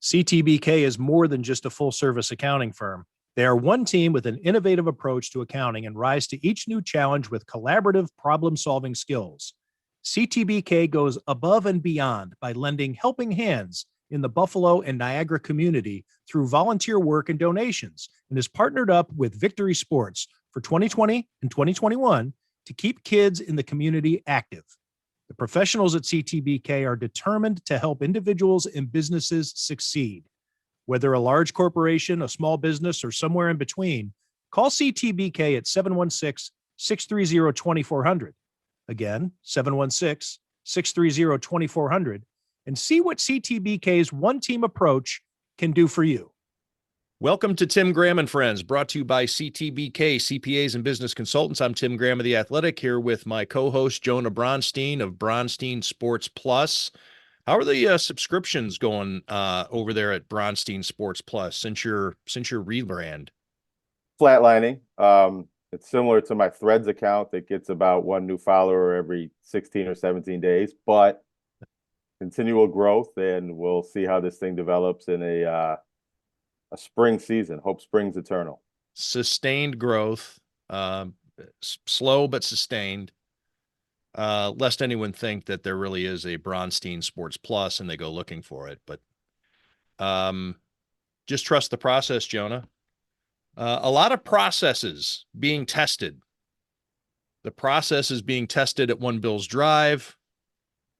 CTBK is more than just a full-service accounting firm. They are one team with an innovative approach to accounting and rise to each new challenge with collaborative problem-solving skills. CTBK goes above and beyond by lending helping hands in the Buffalo and Niagara community through volunteer work and donations, and is partnered up with Victory Sports for 2020 and 2021 to keep kids in the community active. The professionals at CTBK are determined to help individuals and businesses succeed. Whether a large corporation, a small business, or somewhere in between, call CTBK at 716-630-2400. Again, 716-630-2400, and see what CTBK's one-team approach can do for you. Welcome to Tim Graham and Friends, brought to you by CTBK, CPAs and Business Consultants. I'm Tim Graham of The Athletic, here with my co-host Jonah Bronstein of Bronstein Sports Plus. How are the subscriptions going over there at Bronstein Sports Plus since your rebrand? Flatlining. It's similar to my Threads account that gets about one new follower every 16 or 17 days, but continual growth, and we'll see how this thing develops in a spring season. Hope springs eternal. Sustained growth, slow but sustained. Lest anyone think that there really is a Bronstein Sports Plus and they go looking for it, but just trust the process, Jonah. A lot of processes being tested. The process is being tested at One Bills Drive.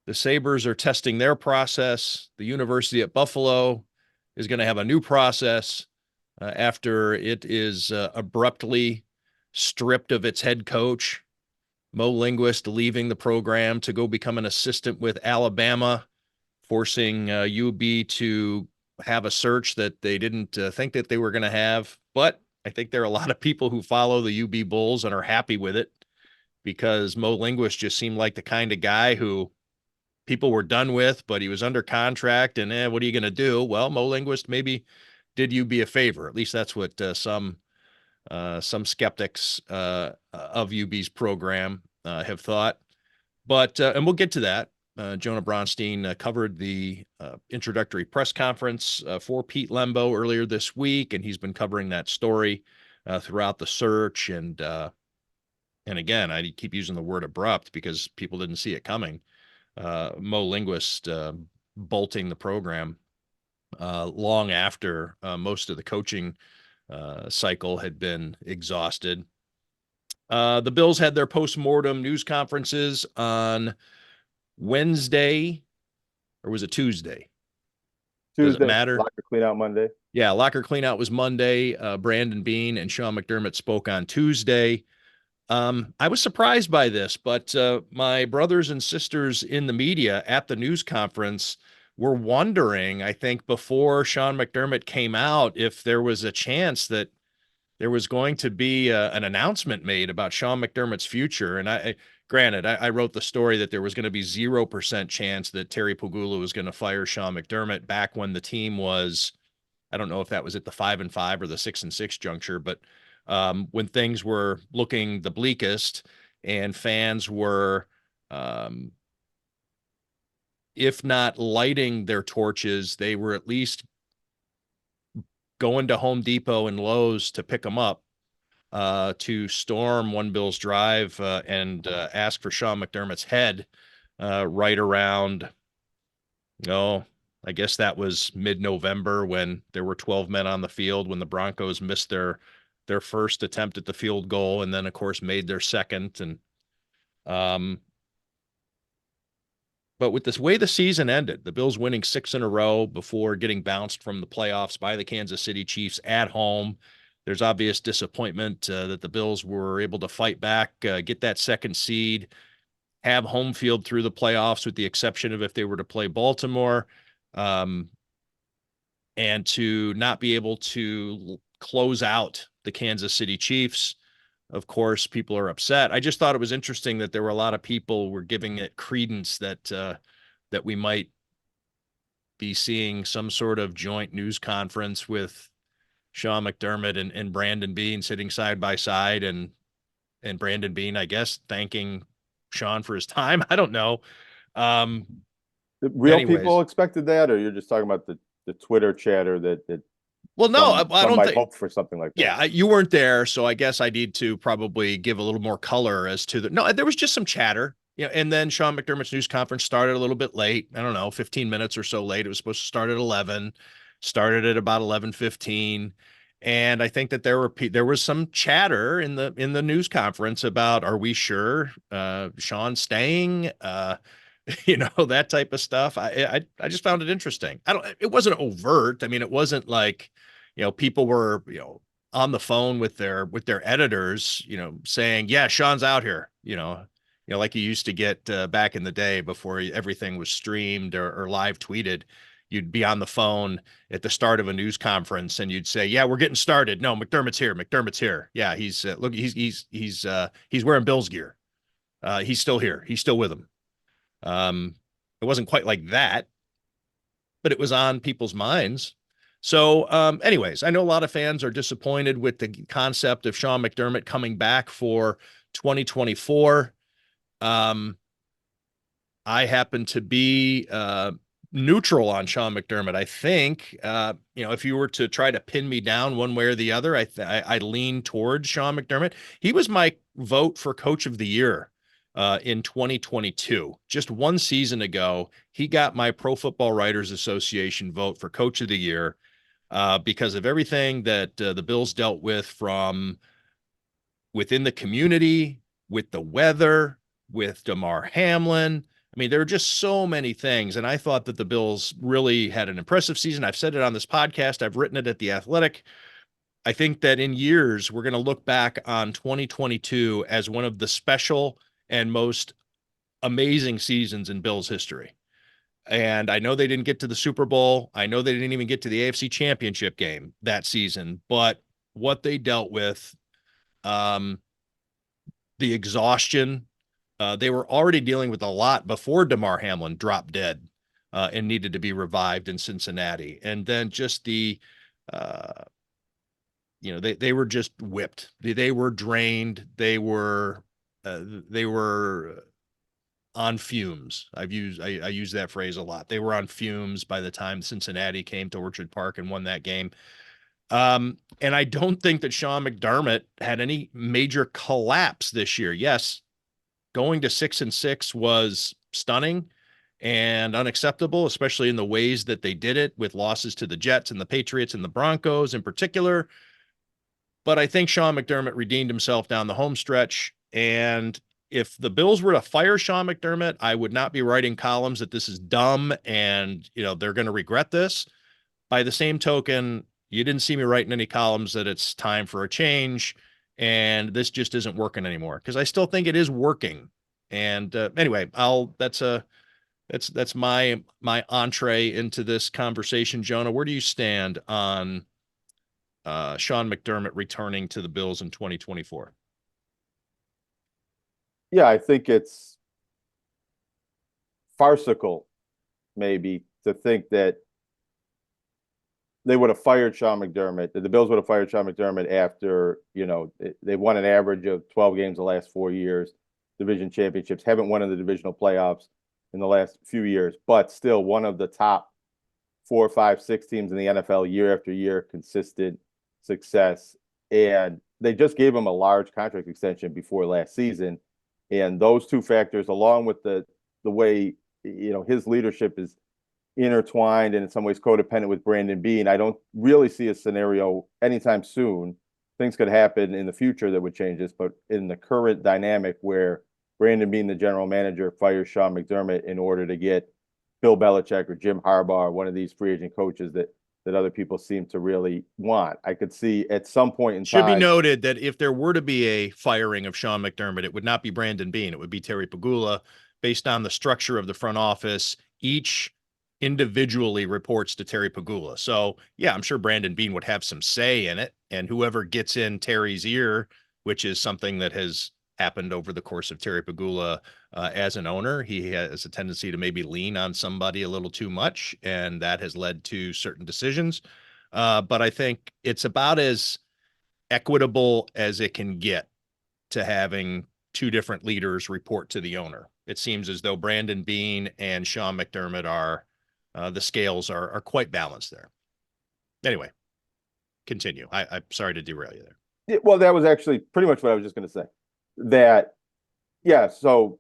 The Sabres are testing their process. The University at Buffalo is going to have a new process after it is abruptly stripped of its head coach, Mo Linguist, leaving the program to go become an assistant with Alabama, forcing UB to have a search that they didn't think that they were going to have. But I think there are a lot of people who follow the UB Bulls and are happy with it because Mo Linguist just seemed like the kind of guy who people were done with, but he was under contract, and what are you going to do? Well, Mo Linguist maybe did UB a favor. At least that's what some skeptics of UB's program have thought. But and we'll get to that. Jonah Bronstein covered the introductory press conference for Pete Lembo earlier this week, and he's been covering that story throughout the search. And again, I keep using the word abrupt because people didn't see it coming. Mo Linguist bolting the program long after most of the coaching cycle had been exhausted. The Bills had their post-mortem news conferences on Wednesday, or was it Tuesday? Does it matter? Locker cleanout Monday. Yeah, locker cleanout was Monday. Brandon Beane and Sean McDermott spoke on Tuesday. I was surprised by this, but my brothers and sisters in the media at the news conference were wondering, I think, before Sean McDermott came out, if there was a chance that there was going to be an announcement made about Sean McDermott's future. And I wrote the story that there was going to be 0% chance that Terry Pegula was going to fire Sean McDermott back when the team was, I don't know if that was at the 5-5 or the 6-6 juncture, but when things were looking the bleakest and fans were, if not lighting their torches, they were at least going to Home Depot and Lowe's to pick them up, to storm One Bills Drive and ask for Sean McDermott's head right around, I guess that was mid-November when there were 12 men on the field when the Broncos missed their first attempt at the field goal and then, of course, made their second. And but with this way the season ended, the Bills winning 6 in a row before getting bounced from the playoffs by the Kansas City Chiefs at home, there's obvious disappointment that the Bills were able to fight back, get that second seed, have home field through the playoffs with the exception of if they were to play Baltimore, and to not be able to close out the Kansas City Chiefs. Of course, people are upset. I just thought it was interesting that there were a lot of people were giving it credence that we might be seeing some sort of joint news conference with Sean McDermott and Brandon Beane sitting side by side, and Brandon Beane, I guess, thanking Sean for his time. I don't know. Real people expected that, or you're just talking about the the Twitter chatter that Well, no, I some don't might think. hope for something like that. Yeah, you weren't there, so I guess I need to probably give a little more color as to the. No, there was just some chatter. And then Sean McDermott's news conference started a little bit late. I don't know, 15 minutes or so late. It was supposed to start at 11, started at about 11:15. And I think that there was some chatter in the news conference about, are we sure Sean's staying? That type of stuff. I just found it interesting. It wasn't overt. I mean, it wasn't like, people were, on the phone with their editors, saying, yeah, Sean's out here, like you used to get back in the day before everything was streamed or live tweeted. You'd be on the phone at the start of a news conference and you'd say, yeah, we're getting started. No, McDermott's here. McDermott's here. Yeah. He's look, he's wearing Bills gear. He's still here. He's still with him. It wasn't quite like that, but it was on people's minds. So, anyways, I know a lot of fans are disappointed with the concept of Sean McDermott coming back for 2024. I happen to be neutral on Sean McDermott. I think, if you were to try to pin me down one way or the other, I lean towards Sean McDermott. He was my vote for Coach of the Year in 2022. Just one season ago, he got my Pro Football Writers Association vote for Coach of the Year because of everything that the Bills dealt with from within the community, with the weather, with Damar Hamlin. I mean, there are just so many things. And I thought that the Bills really had an impressive season. I've said it on this podcast. I've written it at The Athletic. I think that in years, we're going to look back on 2022 as one of the special and most amazing seasons in Bills history. And I know they didn't get to the Super Bowl. I know they didn't even get to the AFC Championship game that season, but what they dealt with, the exhaustion, they were already dealing with a lot before Damar Hamlin dropped dead and needed to be revived in Cincinnati. And then just they were just whipped. They were drained. They were on fumes. I use that phrase a lot. They were on fumes by the time Cincinnati came to Orchard Park and won that game. And I don't think that Sean McDermott had any major collapse this year. Yes, going to 6-6 was stunning and unacceptable, especially in the ways that they did it with losses to the Jets and the Patriots and the Broncos in particular. But I think Sean McDermott redeemed himself down the home stretch. And if the Bills were to fire Sean McDermott, I would not be writing columns that this is dumb and, they're going to regret this. By the same token, you didn't see me writing any columns that it's time for a change and this just isn't working anymore, because I still think it is working. And anyway, that's my entree into this conversation. Jonah, where do you stand on Sean McDermott returning to the Bills in 2024? Yeah, I think it's farcical, maybe, to think that they would have fired Sean McDermott, that the Bills would have fired Sean McDermott after, they won an average of 12 games the last 4 years, division championships, haven't won in the divisional playoffs in the last few years, but still one of the top 4, 5, 6 teams in the NFL year after year, consistent success. And they just gave him a large contract extension before last season. And those two factors, along with the way, his leadership is intertwined and in some ways codependent with Brandon Beane, I don't really see a scenario anytime soon. Things could happen in the future that would change this, but in the current dynamic where Brandon Beane, the general manager, fires Sean McDermott in order to get Bill Belichick or Jim Harbaugh, or one of these free agent coaches that other people seem to really want. I could see at some point in time. Should be noted that if there were to be a firing of Sean McDermott, it would not be Brandon Beane. It would be Terry Pagula, based on the structure of the front office. Each individually reports to Terry Pagula. So yeah, I'm sure Brandon Beane would have some say in it, and whoever gets in Terry's ear, which is something that has happened over the course of Terry Pagula as an owner, he has a tendency to maybe lean on somebody a little too much, and that has led to certain decisions. But I think it's about as equitable as it can get to having two different leaders report to the owner. It seems as though Brandon Beane and Sean McDermott are The scales are quite balanced there. Anyway, continue. I'm sorry to derail you there. Yeah, well, that was actually pretty much what I was just going to say. That, yeah, so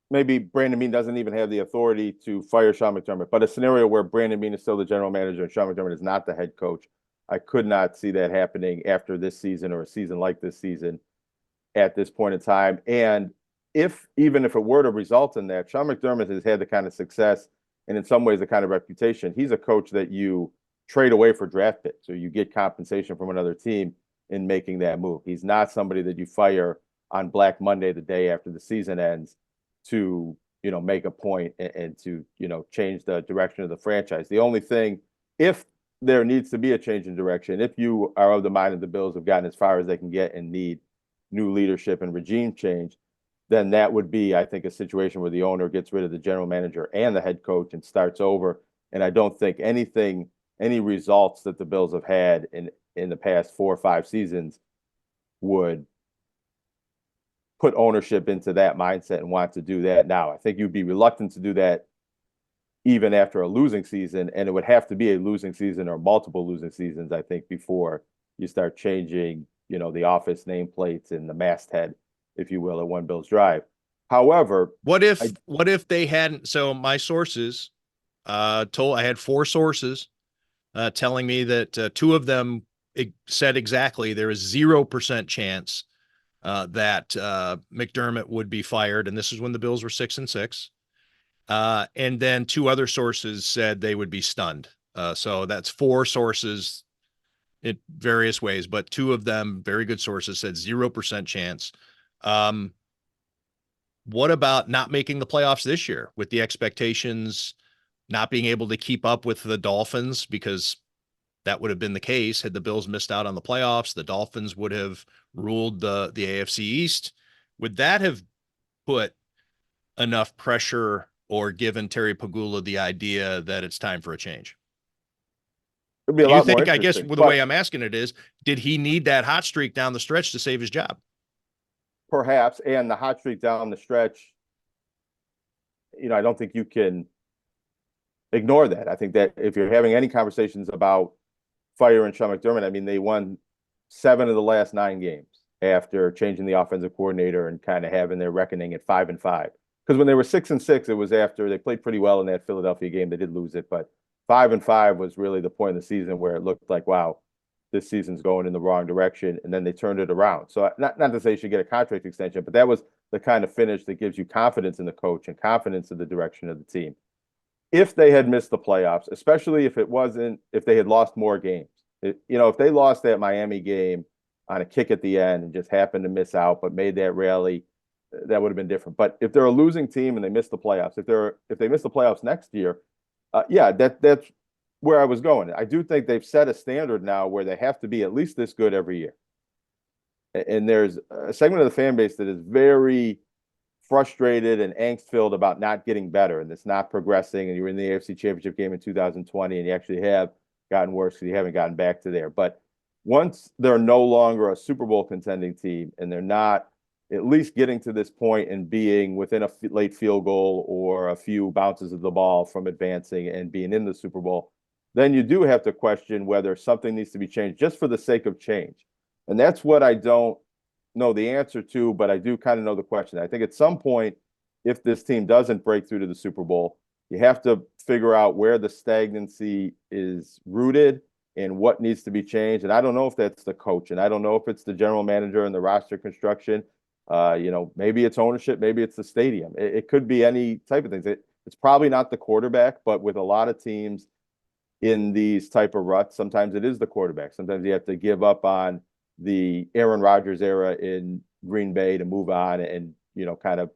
maybe Brandon Beane doesn't even have the authority to fire Sean McDermott, but a scenario where Brandon Beane is still the general manager and Sean McDermott is not the head coach, I could not see that happening after this season or a season like this season at this point in time. And even if it were to result in that, Sean McDermott has had the kind of success and in some ways the kind of reputation. He's a coach that you trade away for draft picks, so you get compensation from another team in making that move. He's not somebody that you fire on Black Monday, the day after the season ends, to make a point and to change the direction of the franchise. The only thing, if there needs to be a change in direction, if you are of the mind that the Bills have gotten as far as they can get and need new leadership and regime change, then that would be, I think, a situation where the owner gets rid of the general manager and the head coach and starts over. And I don't think any results that the Bills have had in the past 4 or 5 seasons would put ownership into that mindset and want to do that now. I think you'd be reluctant to do that even after a losing season, and it would have to be a losing season or multiple losing seasons, I think, before you start changing, the office nameplates and the masthead, if you will, at One Bills Drive. However, what if they hadn't? So my sources I had 4 sources telling me that 2 of them said exactly there is 0% chance that McDermott would be fired, and this is when the Bills were 6-6. And then 2 other sources said they would be stunned. So that's 4 sources in various ways, but 2 of them, very good sources, said 0% chance. What about not making the playoffs this year with the expectations, not being able to keep up with the Dolphins? Because that would have been the case had the Bills missed out on the playoffs. The Dolphins would have ruled the AFC East. Would that have put enough pressure or given Terry Pagula the idea that it's time for a change? it'd be a Do you lot more think, I guess interesting. the way I'm asking it is, did he need that hot streak down the stretch to save his job? Perhaps, and the hot streak down the stretch, I don't think you can ignore that. I think that if you're having any conversations about firing Sean McDermott, I mean, they won 7 of the last 9 games after changing the offensive coordinator and kind of having their reckoning at 5-5. Because when they were 6-6, it was after they played pretty well in that Philadelphia game. They did lose it, but 5-5 was really the point of the season where it looked like, wow, this season's going in the wrong direction, and then they turned it around. So not to say you should get a contract extension, but that was the kind of finish that gives you confidence in the coach and confidence in the direction of the team. If they had missed the playoffs, especially if they had lost more games, if they lost that Miami game on a kick at the end and just happened to miss out, but made that rally, that would have been different. But if they're a losing team and they miss the playoffs, if they miss the playoffs next year, that's where I was going. I do think they've set a standard now where they have to be at least this good every year. And there's a segment of the fan base that is very frustrated and angst-filled about not getting better and it's not progressing. And you were in the AFC Championship game in 2020 and you actually have gotten worse because you haven't gotten back to there. But once they're no longer a Super Bowl contending team and they're not at least getting to this point and being within a late field goal or a few bounces of the ball from advancing and being in the Super Bowl, then you do have to question whether something needs to be changed just for the sake of change. And that's what I don't know the answer to, but I do kind of know the question. I think at some point, if this team doesn't break through to the Super Bowl, you have to figure out where the stagnancy is rooted and what needs to be changed. And I don't know if that's the coach, and I don't know if it's the general manager and the roster construction. Maybe it's ownership, maybe it's the stadium. It could be any type of things. It's probably not the quarterback, but with a lot of teams in these type of ruts, sometimes it is the quarterback. Sometimes you have to give up on the Aaron Rodgers era in Green Bay to move on and, kind of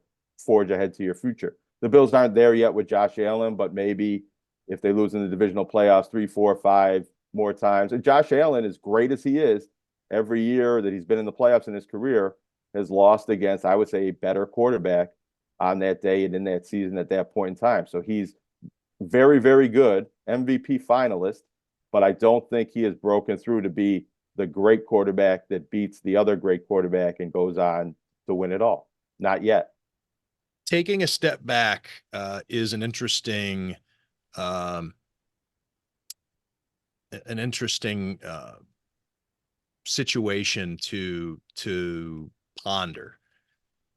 forge ahead to your future. The Bills aren't there yet with Josh Allen, but maybe if they lose in the divisional playoffs 3, 4, 5 more times. And Josh Allen, as great as he is, every year that he's been in the playoffs in his career, has lost against, I would say, a better quarterback on that day and in that season at that point in time. So he's very, very good, MVP finalist, but I don't think he has broken through to be the great quarterback that beats the other great quarterback and goes on to win it all. Not yet. Taking a step back is an interesting an interesting situation to ponder,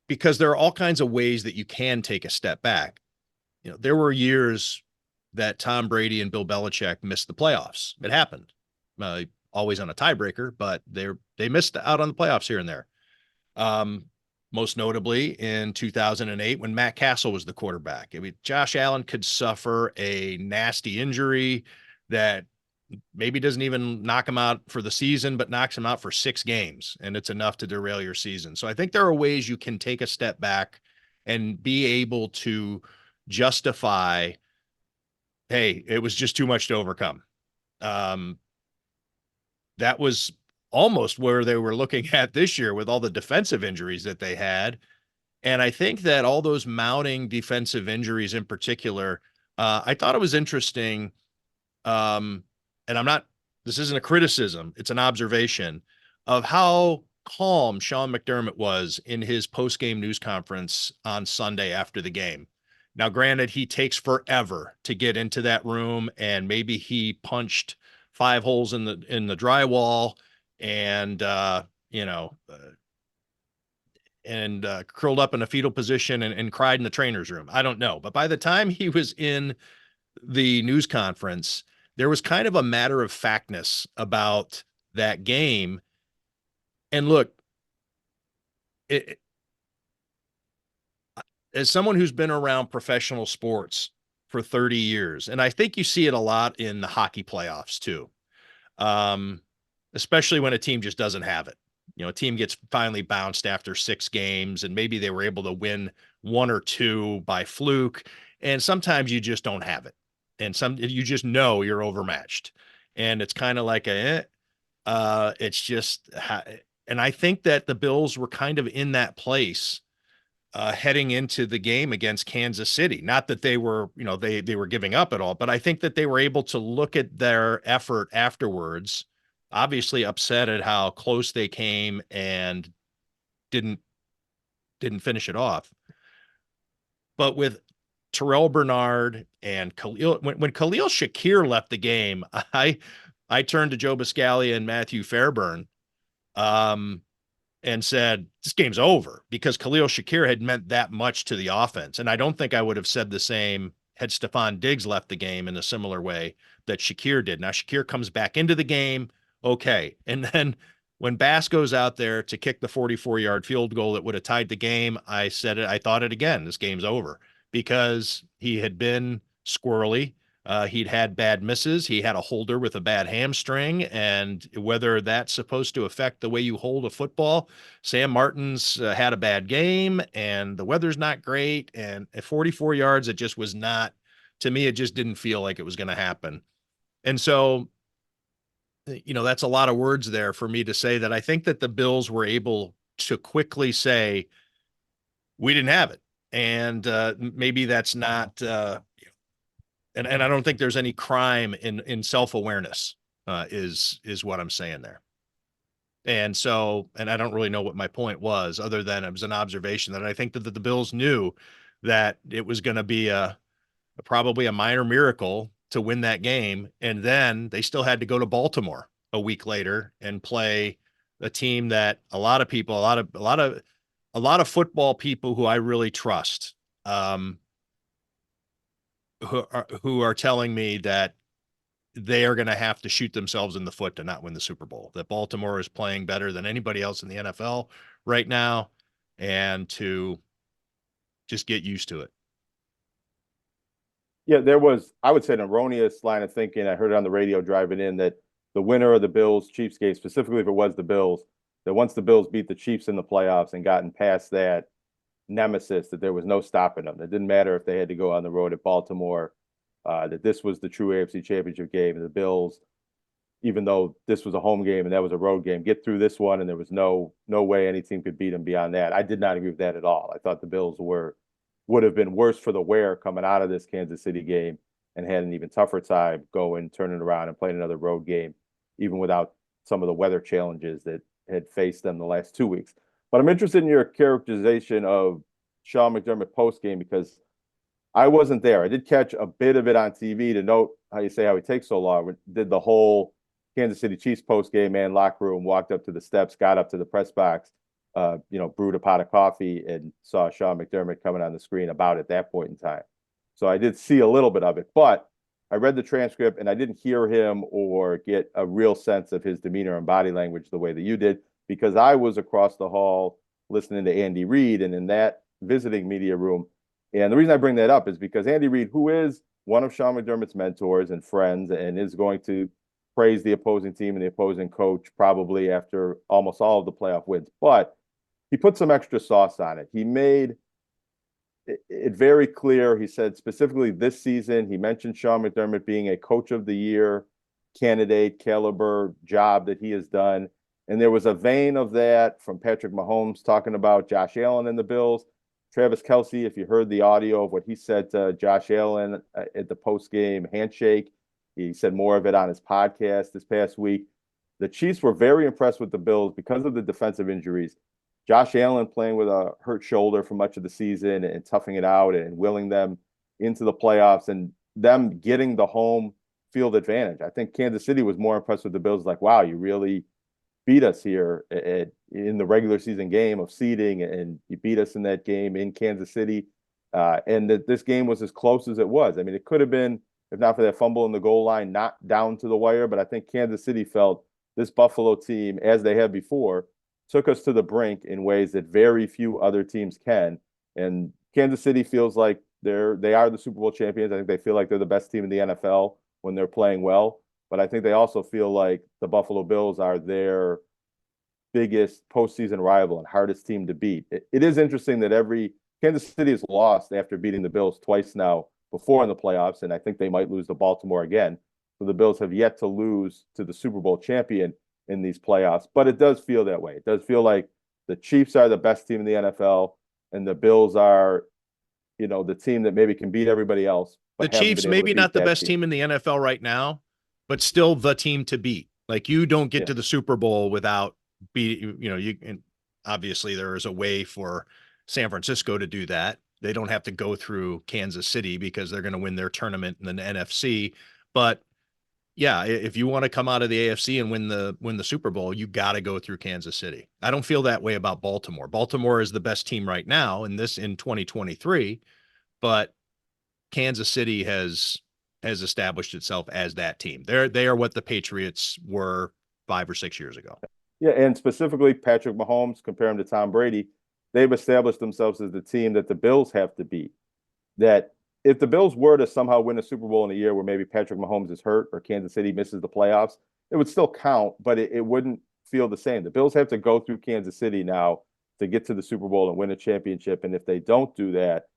because there are all kinds of ways that you can take a step back. You know, there were years that Tom Brady and Bill Belichick missed the playoffs. It happened, always on a tiebreaker, but they missed out on the playoffs here and there. Most notably in 2008 when Matt Castle was the quarterback. I mean, Josh Allen could suffer a nasty injury that maybe doesn't even knock him out for the season, but knocks him out for 6 games, and it's enough to derail your season. So I think there are ways you can take a step back and be able to justify, hey, it was just too much to overcome. That was almost where they were looking at this year with all the defensive injuries that they had. And I think that all those mounting defensive injuries in particular, I thought it was interesting. And this isn't a criticism, it's an observation of how calm Sean McDermott was in his post-game news conference on Sunday after the game. Now, granted, he takes forever to get into that room, and maybe he punched 5 holes in the drywall and, curled up in a fetal position and cried in the trainer's room. I don't know. But by the time he was in the news conference, there was kind of a matter of factness about that game. And look, as someone who's been around professional sports for 30 years, and I think you see it a lot in the hockey playoffs too, especially when a team just doesn't have it. You know, a team gets finally bounced after 6 games, and maybe they were able to win 1 or 2 by fluke, and sometimes you just don't have it. And you just know you're overmatched, and it's kind of like it's just, and I think that the Bills were kind of in that place heading into the game against Kansas City. Not that they were, they were giving up at all, but I think that they were able to look at their effort afterwards, obviously upset at how close they came and didn't finish it off. But with Terrell Bernard and Khalil, when Khalil Shakir left the game, I turned to Joe Biscaglia and Matthew Fairburn and said, this game's over, because Khalil Shakir had meant that much to the offense. And I don't think I would have said the same had Stephon Diggs left the game in a similar way that Shakir did. Now, Shakir comes back into the game. Okay. And then when Bass goes out there to kick the 44-yard field goal that would have tied the game, I said it, I thought it again, this game's over, because he had been squirrely. He'd had bad misses. He had a holder with a bad hamstring, and whether that's supposed to affect the way you hold a football, Sam Martin's had a bad game, and the weather's not great. And at 44 yards, it just was not, to me, it just didn't feel like it was going to happen. And so, that's a lot of words there for me to say that I think that the Bills were able to quickly say, we didn't have it. And maybe that's not, and I don't think there's any crime in self-awareness, is what I'm saying there. And so, and I don't really know what my point was, other than it was an observation that I think that the Bills knew that it was going to be probably a minor miracle to win that game. And then they still had to go to Baltimore a week later and play a team that a lot of people, a lot of football people who I really trust, who are telling me that they are going to have to shoot themselves in the foot to not win the Super Bowl, that Baltimore is playing better than anybody else in the NFL right now, and to just get used to it. Yeah, there was, I would say, an erroneous line of thinking. I heard it on the radio driving in that the winner of the Bills-Chiefs game, specifically if it was the Bills, that once the Bills beat the Chiefs in the playoffs and gotten past that nemesis, that there was no stopping them. It didn't matter if they had to go on the road at Baltimore, that this was the true AFC Championship game. And the Bills, even though this was a home game and that was a road game, get through this one, and there was no way any team could beat them beyond that. I did not agree with that at all. I thought the Bills would have been worse for the wear coming out of this Kansas City game and had an even tougher time going, turning around and playing another road game, even without some of the weather challenges that had faced them the last 2 weeks. But I'm interested in your characterization of Sean McDermott post game, because I wasn't there. I did catch a bit of it on TV to note how he takes so long. We did the whole Kansas City Chiefs post game, man, locker room, walked up to the steps, got up to the press box, brewed a pot of coffee and saw Sean McDermott coming on the screen about at that point in time. So I did see a little bit of it, but I read the transcript and I didn't hear him or get a real sense of his demeanor and body language the way that you did, because I was across the hall listening to Andy Reid and in that visiting media room. And the reason I bring that up is because Andy Reid, who is one of Sean McDermott's mentors and friends and is going to praise the opposing team and the opposing coach probably after almost all of the playoff wins, but he put some extra sauce on it. He made it very clear. He said specifically this season, he mentioned Sean McDermott being a coach of the year candidate, caliber job that he has done. And there was a vein of that from Patrick Mahomes talking about Josh Allen and the Bills. Travis Kelce, if you heard the audio of what he said to Josh Allen at the post-game handshake, he said more of it on his podcast this past week. The Chiefs were very impressed with the Bills because of the defensive injuries. Josh Allen playing with a hurt shoulder for much of the season and toughing it out and willing them into the playoffs and them getting the home field advantage. I think Kansas City was more impressed with the Bills, like, wow, you really beat us here in the regular season game of seeding, and you beat us in that game in Kansas City. And that this game was as close as it was. I mean, it could have been, if not for that fumble in the goal line, not down to the wire, but I think Kansas City felt this Buffalo team, as they had before, took us to the brink in ways that very few other teams can. And Kansas City feels like they are the Super Bowl champions. I think they feel like they're the best team in the NFL when they're playing well. But I think they also feel like the Buffalo Bills are their biggest postseason rival and hardest team to beat. It is interesting that every Kansas City has lost after beating the Bills twice now before in the playoffs, and I think they might lose to Baltimore again. So the Bills have yet to lose to the Super Bowl champion in these playoffs, but it does feel that way. It does feel like the Chiefs are the best team in the NFL, and the Bills are, the team that maybe can beat everybody else. The Chiefs, maybe not the best team in the NFL right now, but still the team to beat. Like, you don't get to the Super Bowl without beating, and obviously there is a way for San Francisco to do that. They don't have to go through Kansas City because they're going to win their tournament in the NFC. But yeah, if you want to come out of the AFC and win the Super Bowl, you got to go through Kansas City. I don't feel that way about Baltimore. Baltimore is the best team right now in 2023, but Kansas City has established itself as that team. They are what the Patriots were 5 or 6 years ago. Yeah, and specifically Patrick Mahomes, compare him to Tom Brady, they've established themselves as the team that the Bills have to beat. That if the Bills were to somehow win a Super Bowl in a year where maybe Patrick Mahomes is hurt or Kansas City misses the playoffs, it would still count, but it wouldn't feel the same. The Bills have to go through Kansas City now to get to the Super Bowl and win a championship. And if they don't do that,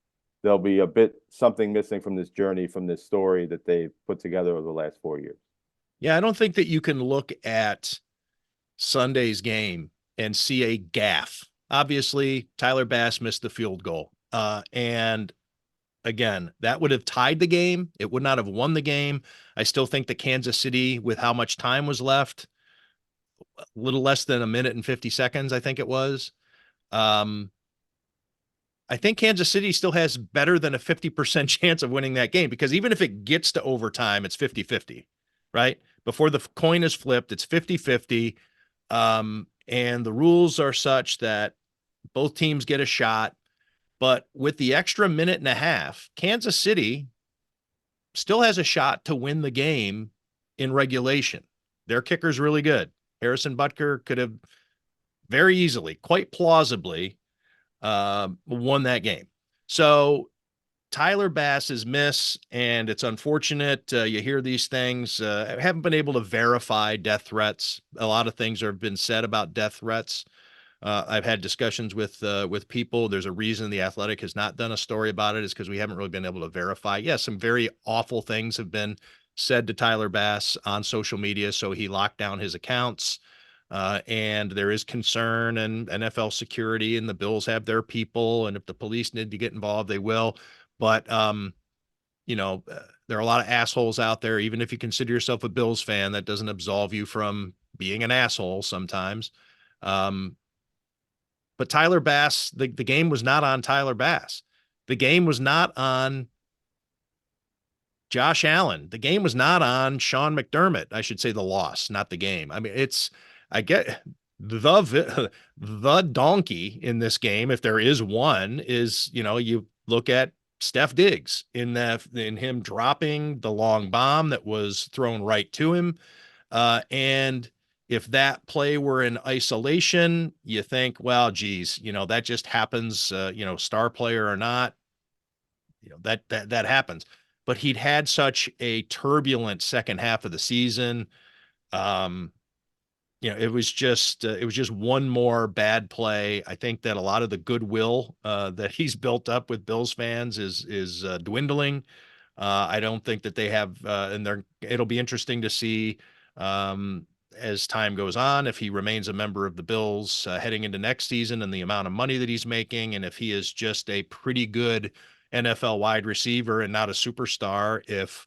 there'll be a bit something missing from this journey, from this story that they've put together over the last 4 years. Yeah, I don't think that you can look at Sunday's game and see a gaffe. Obviously, Tyler Bass missed the field goal. And again, that would have tied the game. It would not have won the game. I still think that Kansas City, with how much time was left, a little less than a minute and 50 seconds, I think it was. I think Kansas City still has better than a 50% chance of winning that game, because even if it gets to overtime, it's 50-50, right? Before the coin is flipped, it's 50-50. And the rules are such that both teams get a shot. But with the extra minute and a half, Kansas City still has a shot to win the game in regulation. Their kicker's really good. Harrison Butker could have very easily, quite plausibly, won that game. So Tyler Bass's miss, and it's unfortunate. You hear these things. I haven't been able to verify death threats. A lot of things have been said about death threats. I've had discussions with people. There's a reason The Athletic has not done a story about it, is because we haven't really been able to verify. Yes, some very awful things have been said to Tyler Bass on social media, so he locked down his accounts. And there is concern and NFL security, and the Bills have their people, and if the police need to get involved, they will. But there are a lot of assholes out there. Even if you consider yourself a Bills fan, that doesn't absolve you from being an asshole sometimes. But Tyler Bass, the game was not on Tyler Bass. The game was not on Josh Allen. The game was not on Sean McDermott. I should say the loss, not the game. I mean, I get the donkey in this game, if there is one, is, you look at Steph Diggs in him dropping the long bomb that was thrown right to him. And if that play were in isolation, you think, well, geez, that just happens, star player or not, that happens. But he'd had such a turbulent second half of the season. It was just one more bad play. I think that a lot of the goodwill that he's built up with Bills fans is dwindling. I don't think that they have, and it'll be interesting to see as time goes on if he remains a member of the Bills heading into next season and the amount of money that he's making, and if he is just a pretty good NFL wide receiver and not a superstar. If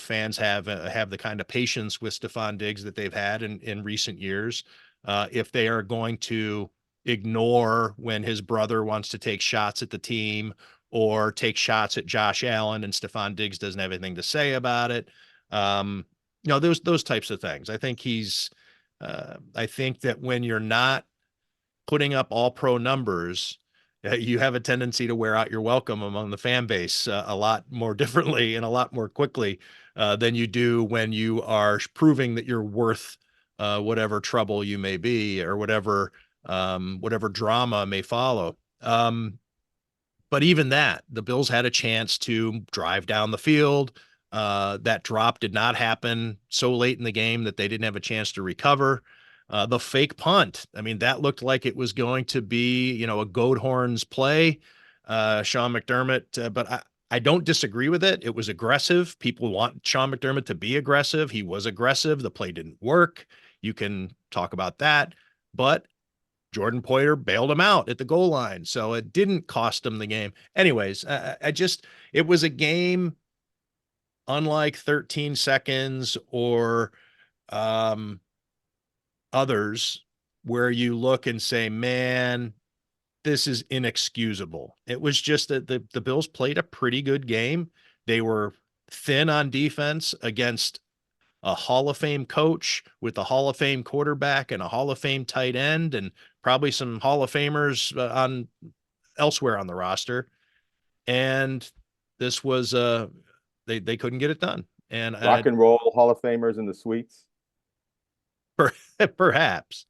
fans have the kind of patience with Stephon Diggs that they've had in recent years, if they are going to ignore when his brother wants to take shots at the team or take shots at Josh Allen and Stephon Diggs doesn't have anything to say about it. Those types of things. I think I think that when you're not putting up all pro numbers, you have a tendency to wear out your welcome among the fan base a lot more differently and a lot more quickly than you do when you are proving that you're worth whatever trouble you may be or whatever drama may follow. But even that, the Bills had a chance to drive down the field. That drop did not happen so late in the game that they didn't have a chance to recover. The fake punt, I mean, that looked like it was going to be, a goat horns play, Sean McDermott, but I don't disagree with it. It was aggressive. People want Sean McDermott to be aggressive. He was aggressive. The play didn't work. You can talk about that, but Jordan Poyer bailed him out at the goal line. So it didn't cost him the game. Anyways, it was a game unlike 13 seconds or others where you look and say, man, this is inexcusable. It was just that the Bills played a pretty good game. They were thin on defense against a Hall of Fame coach with a Hall of Fame quarterback and a Hall of Fame tight end and probably some Hall of Famers on elsewhere on the roster. And this was they couldn't get it done. And Rock and roll Hall of Famers in the suites. Perhaps.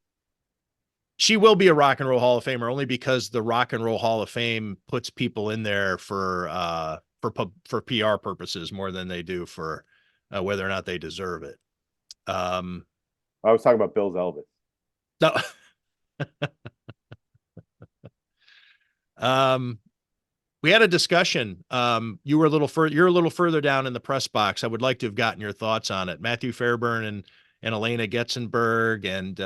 She will be a Rock and Roll Hall of Famer only because the Rock and Roll Hall of Fame puts people in there for PR purposes more than they do for whether or not they deserve it. I was talking about Bill's Elvis. No. We had a discussion. You're a little further down in the press box. I would like to have gotten your thoughts on it. Matthew Fairburn and Elena Getzenberg and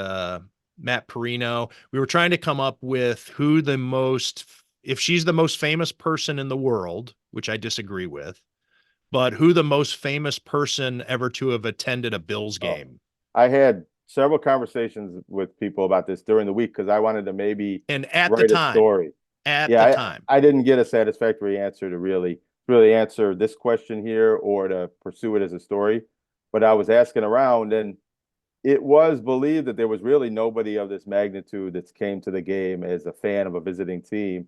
Matt Perino. We were trying to come up with if she's the most famous person in the world, which I disagree with, but who the most famous person ever to have attended a Bills game. I had several conversations with people about this during the week because I wanted to maybe write a story. I didn't get a satisfactory answer to really answer this question here or to pursue it as a story, but I was asking around and it was believed that there was really nobody of this magnitude that's came to the game as a fan of a visiting team.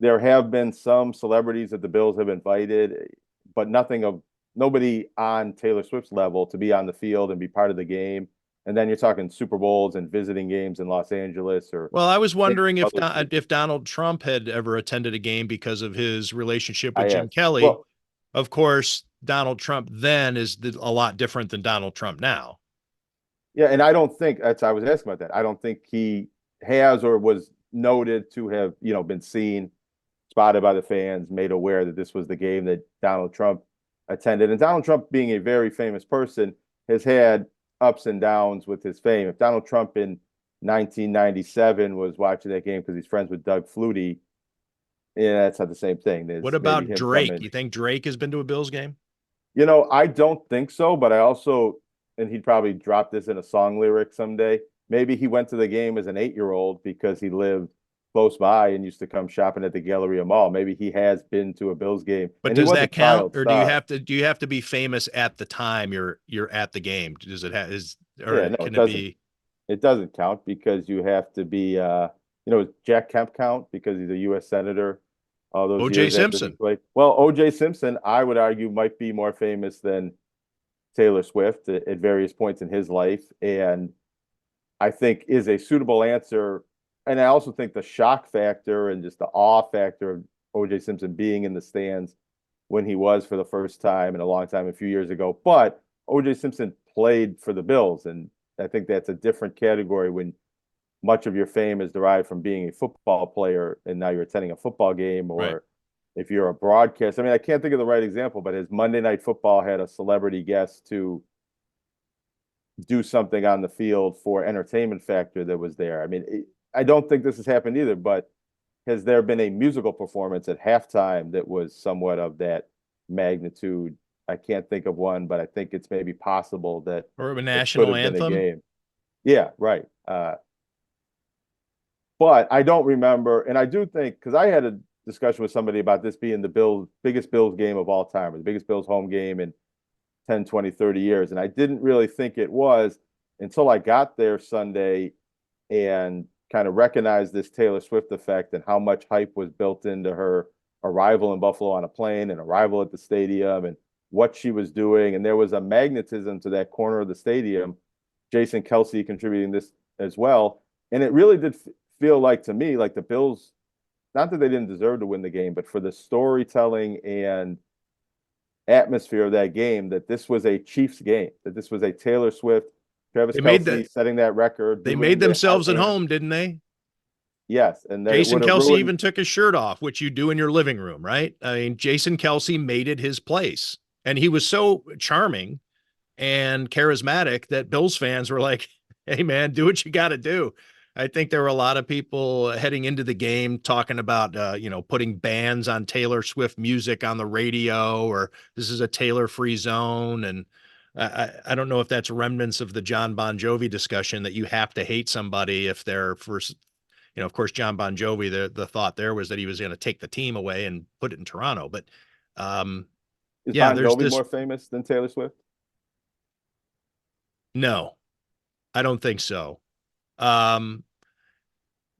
There have been some celebrities that the Bills have invited, but nobody on Taylor Swift's level to be on the field and be part of the game. And then you're talking Super Bowls and visiting games in Los Angeles I was wondering if Donald Trump had ever attended a game because of his relationship with Jim Kelly. Well, of course, Donald Trump then is a lot different than Donald Trump now. Yeah, and I don't think I was asking about that. I don't think he has or was noted to have, been seen, spotted by the fans, made aware that this was the game that Donald Trump attended. And Donald Trump, being a very famous person, has had ups and downs with his fame. If Donald Trump in 1997 was watching that game because he's friends with Doug Flutie, that's not the same thing. What about Drake? You think Drake has been to a Bills game? I don't think so, but I also, and he'd probably drop this in a song lyric someday, maybe he went to the game as an 8-year-old because he lived close by and used to come shopping at the Galleria Mall. Maybe he has been to a Bills game, But and he does was a that count, child or do you star. have to be famous at the time you're at the game? Does it have is Yeah, or no, can it be it doesn't count because you have to be, does Jack Kemp count because he's a U.S. Senator all those O.J. years after he Simpson? played? Well, O.J. Simpson, I would argue, might be more famous than Taylor Swift at various points in his life, and I think is a suitable answer. And I also think the shock factor and just the awe factor of O.J. Simpson being in the stands when he was for the first time in a long time, a few years ago. But O.J. Simpson played for the Bills, and I think that's a different category when much of your fame is derived from being a football player and now you're attending a football game, Right. or if you're a broadcast. I mean, I can't think of the right example, but his Monday Night Football had a celebrity guest to do something on the field for entertainment factor that was there. I mean, I don't think this has happened either, but has there been a musical performance at halftime that was somewhat of that magnitude? I can't think of one, but I think it's maybe possible that Or a it could national have been a anthem? game. Yeah, right. But I don't remember, and I do think because I had a discussion with somebody about this being the biggest Bills game of all time, or the biggest Bills home game in 10, 20, 30 years. And I didn't really think it was until I got there Sunday and kind of recognized this Taylor Swift effect and how much hype was built into her arrival in Buffalo on a plane and arrival at the stadium and what she was doing. And there was a magnetism to that corner of the stadium. Jason Kelsey contributing this as well. And it really did feel like to me, like the Bills, not that they didn't deserve to win the game, but for the storytelling and atmosphere of that game, that this was a Chiefs game, that this was a Taylor Swift, Travis They made Kelsey setting that record, they doing made the hot themselves at hand. home, didn't they? Yes, and that it Jason would have Kelsey ruined. even took his shirt off, which you do in your living room, right? I mean, Jason Kelsey made it his place. And he was so charming and charismatic that Bills fans were like, hey, man, do what you got to do. I think there were a lot of people heading into the game talking about, putting bans on Taylor Swift music on the radio, or this is a Taylor free zone. And I don't know if that's remnants of the John Bon Jovi discussion that you have to hate somebody if they're first. Of course, John Bon Jovi, the thought there was that he was going to take the team away and put it in Toronto. But Is yeah, Bon there's Jovi this. more famous than Taylor Swift? No, I don't think so. Um,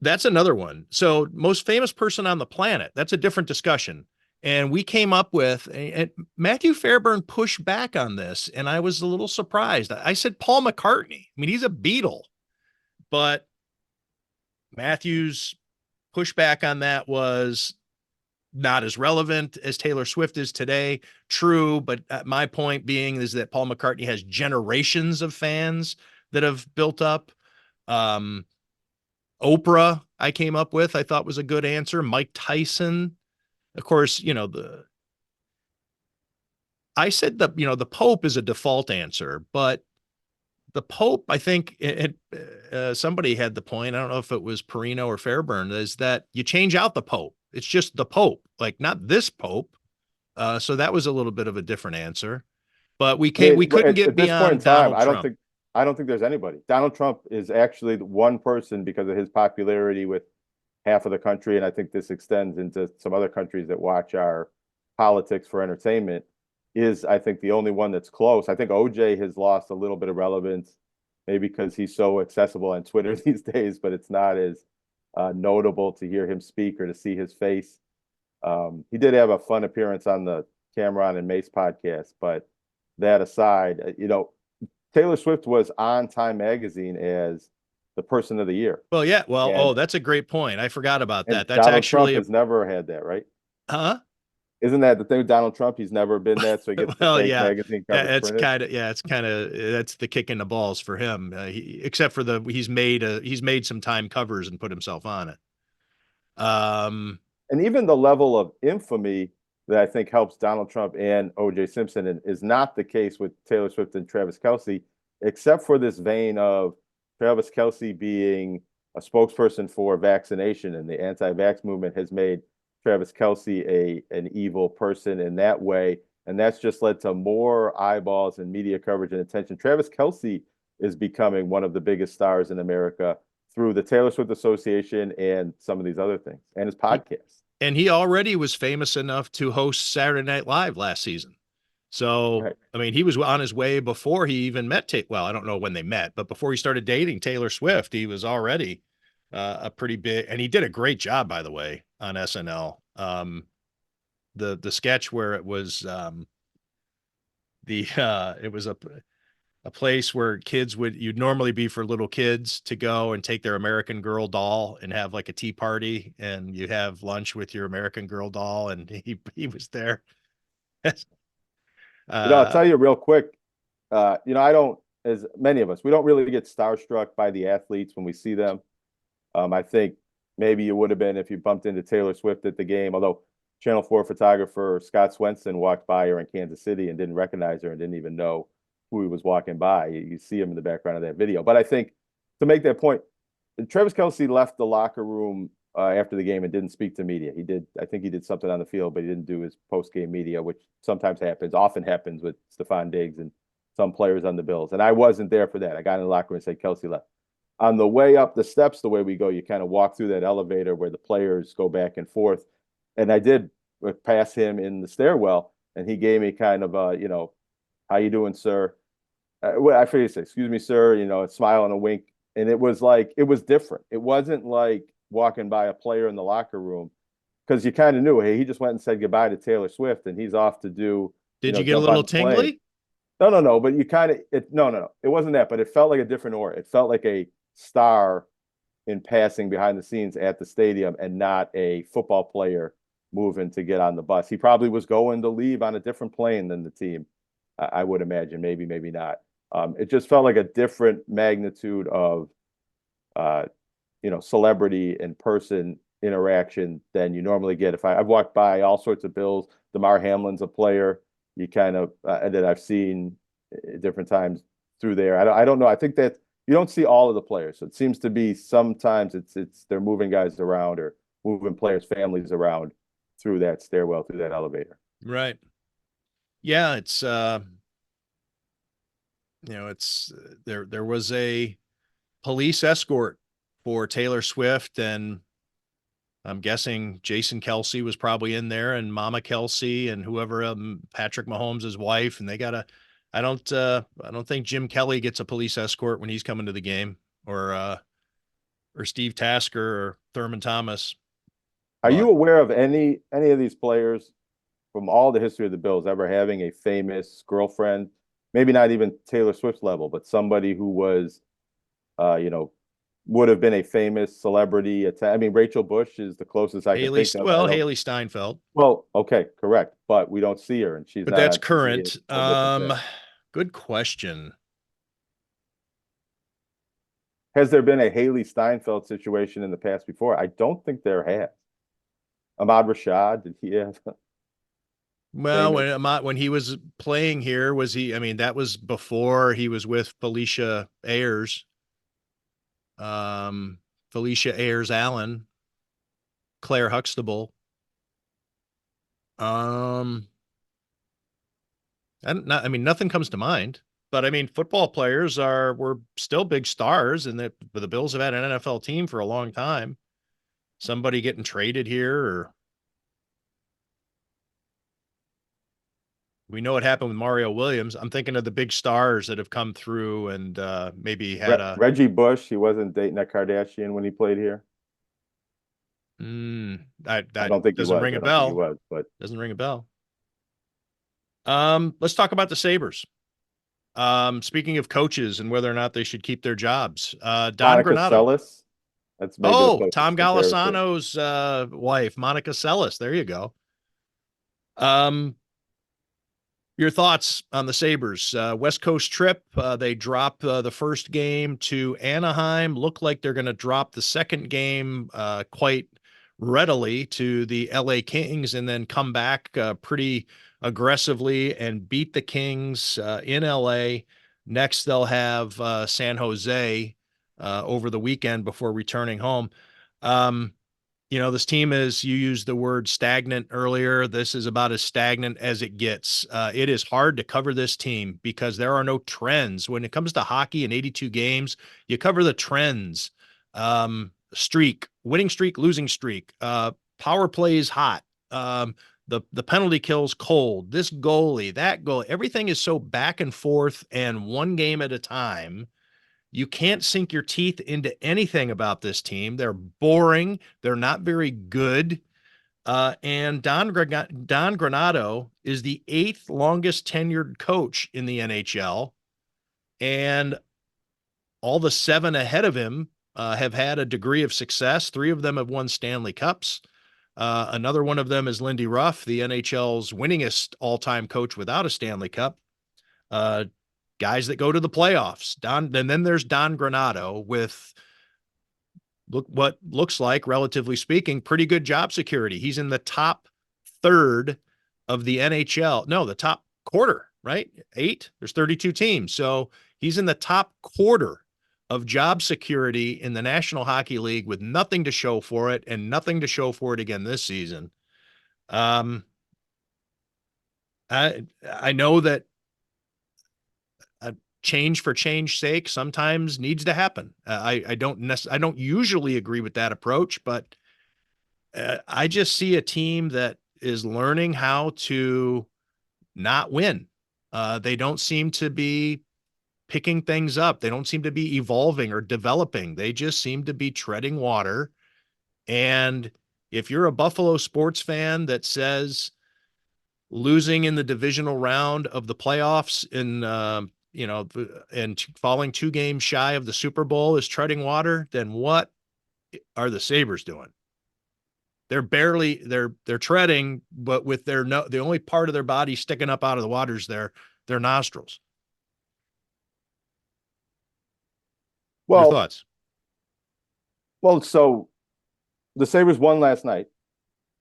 that's another one. So, most famous person on the planet, that's a different discussion. And we came up with, and Matthew Fairburn pushed back on this, and I was a little surprised. I said Paul McCartney. I mean, he's a Beatle, but Matthew's pushback on that was not as relevant as Taylor Swift is today. True, but my point being is that Paul McCartney has generations of fans that have built up. Oprah, I came up with, I thought was a good answer. Mike Tyson, of course, I said the Pope is a default answer, but the Pope, I think somebody had the point. I don't know if it was Perino or Fairburn, is that you change out the Pope. It's just the Pope, like not this Pope. So that was a little bit of a different answer, but we I mean, couldn't get at this point in beyond time, Donald Trump. I don't think there's anybody. Donald Trump is actually the one person because of his popularity with half of the country, and I think this extends into some other countries that watch our politics for entertainment, is I think the only one that's close. I think OJ has lost a little bit of relevance, maybe because he's so accessible on Twitter these days, but it's not as notable to hear him speak or to see his face. He did have a fun appearance on the Cameron and Mace podcast, but that aside, Taylor Swift was on Time Magazine as the person of the year. Well, yeah. Well, And that's a great point. I forgot about that. That's Donald Trump actually has never had that, right? huh? Isn't that the thing with Donald Trump? He's never been that, so he gets the Well, fake yeah. magazine covers printed. It's kind of that's the kick in the balls for him. Except for he's made some time covers and put himself on it. And even the level of infamy that I think helps Donald Trump and O.J. Simpson and is not the case with Taylor Swift and Travis Kelsey, except for this vein of Travis Kelsey being a spokesperson for vaccination, and the anti-vax movement has made Travis Kelsey an evil person in that way. And that's just led to more eyeballs and media coverage and attention. Travis Kelsey is becoming one of the biggest stars in America through the Taylor Swift Association and some of these other things and his podcast. And he already was famous enough to host Saturday Night Live last season. So, Right. I mean, he was on his way before he even met well, I don't know when they met, but before he started dating Taylor Swift, he was already a pretty big, and he did a great job, by the way, on SNL. The sketch where it was it was a place where you'd normally be for little kids to go and take their American Girl doll and have like a tea party, and you have lunch with your American Girl doll, and he was there. I'll tell you real quick. I don't, as many of us, we don't really get starstruck by the athletes when we see them. I think maybe you would have been if you bumped into Taylor Swift at the game, although Channel 4 photographer Scott Swenson walked by her in Kansas City and didn't recognize her and didn't even know who he was walking by. You see him in the background of that video. But I think to make that point, Travis Kelce left the locker room after the game and didn't speak to media. I think he did something on the field, but he didn't do his post-game media, which sometimes often happens with Stephon Diggs and some players on the Bills. And I wasn't there for that. I got in the locker room and said, Kelce left. On the way up the steps, the way we go, you kind of walk through that elevator where the players go back and forth. And I did pass him in the stairwell, and he gave me kind of how you doing, sir? I forget to say, excuse me, sir, a smile and a wink. And it was different. It wasn't like walking by a player in the locker room, because you kind of knew, hey, he just went and said goodbye to Taylor Swift and he's off to do. Did you get a little tingly? No. But you kind of, no. It wasn't that, but it felt like a different aura. It felt like a star in passing behind the scenes at the stadium and not a football player moving to get on the bus. He probably was going to leave on a different plane than the team. I would imagine, maybe not. It just felt like a different magnitude of, celebrity and person interaction than you normally get. I've walked by all sorts of Bills. Damar Hamlin's a player you kind of that I've seen at different times through there. I don't know. I think that you don't see all of the players. So it seems to be sometimes they're moving guys around or moving players' families around through that stairwell, through that elevator. Right. Yeah, it's there was a police escort for Taylor Swift, and I'm guessing Jason Kelce was probably in there, and Mama Kelce, and whoever, Patrick Mahomes' wife, and I don't think Jim Kelly gets a police escort when he's coming to the game, or Steve Tasker or Thurman Thomas. Are you aware of any of these players from all the history of the Bills ever having a famous girlfriend? Maybe not even Taylor Swift level, but somebody who was, would have been a famous celebrity. I mean, Rachel Bush is the closest I can think of. Well, Haley Steinfeld. Well, okay, correct, but we don't see her, and she's. But not that's on TV. current. Good question. Has there been a Haley Steinfeld situation in the past before? I don't think there has. Ahmad Rashad, did he have? Well, when he was playing here, was he? I mean, that was before he was with Felicia Ayers. Felicia Ayers Allen, Claire Huxtable. I mean, nothing comes to mind, but I mean, football players were still big stars, and the Bills have had an NFL team for a long time. Somebody getting traded here, or we know what happened with Mario Williams. I'm thinking of the big stars that have come through and maybe had Reggie Bush. He wasn't dating a Kardashian when he played here. I don't think doesn't ring a bell. He was, but doesn't ring a bell. Let's talk about the Sabres. Speaking of coaches and whether or not they should keep their jobs, Don Granato. Sellis. That's maybe Tom Golisano's wife, Monica Seles. There you go. Your thoughts on the Sabres? West Coast trip. They drop the first game to Anaheim. Look like they're going to drop the second game quite readily to the LA Kings, and then come back pretty aggressively and beat the Kings in LA. Next, they'll have San Jose over the weekend before returning home. This team is, you used the word stagnant earlier. This is about as stagnant as it gets. It is hard to cover this team because there are no trends. When it comes to hockey in 82 games, you cover the trends. streak, winning streak, losing streak, power plays hot, the penalty kills cold, this goalie, that goal, everything is so back and forth and one game at a time. You can't sink your teeth into anything about this team. They're boring. They're not very good. And Don Granato is the 8th longest tenured coach in the NHL. And all the 7 ahead of him have had a degree of success. 3 of them have won Stanley Cups. Another one of them is Lindy Ruff, the NHL's winningest all-time coach without a Stanley Cup. Guys that go to the playoffs. And then there's Don Granato with what looks like, relatively speaking, pretty good job security. He's in the top third of the NHL. No, the top quarter, right? 8. There's 32 teams. So he's in the top quarter of job security in the National Hockey League with nothing to show for it and nothing to show for it again this season. I know that change for change sake sometimes needs to happen. I don't usually agree with that approach, but I just see a team that is learning how to not win. They don't seem to be picking things up. They don't seem to be evolving or developing. They just seem to be treading water. And if you're a Buffalo sports fan that says losing in the divisional round of the playoffs and falling 2 games shy of the Super Bowl is treading water, then what are the Sabres doing? They're treading, but with the only part of their body sticking up out of the water is their nostrils. Well, your thoughts? Well, so the Sabres won last night,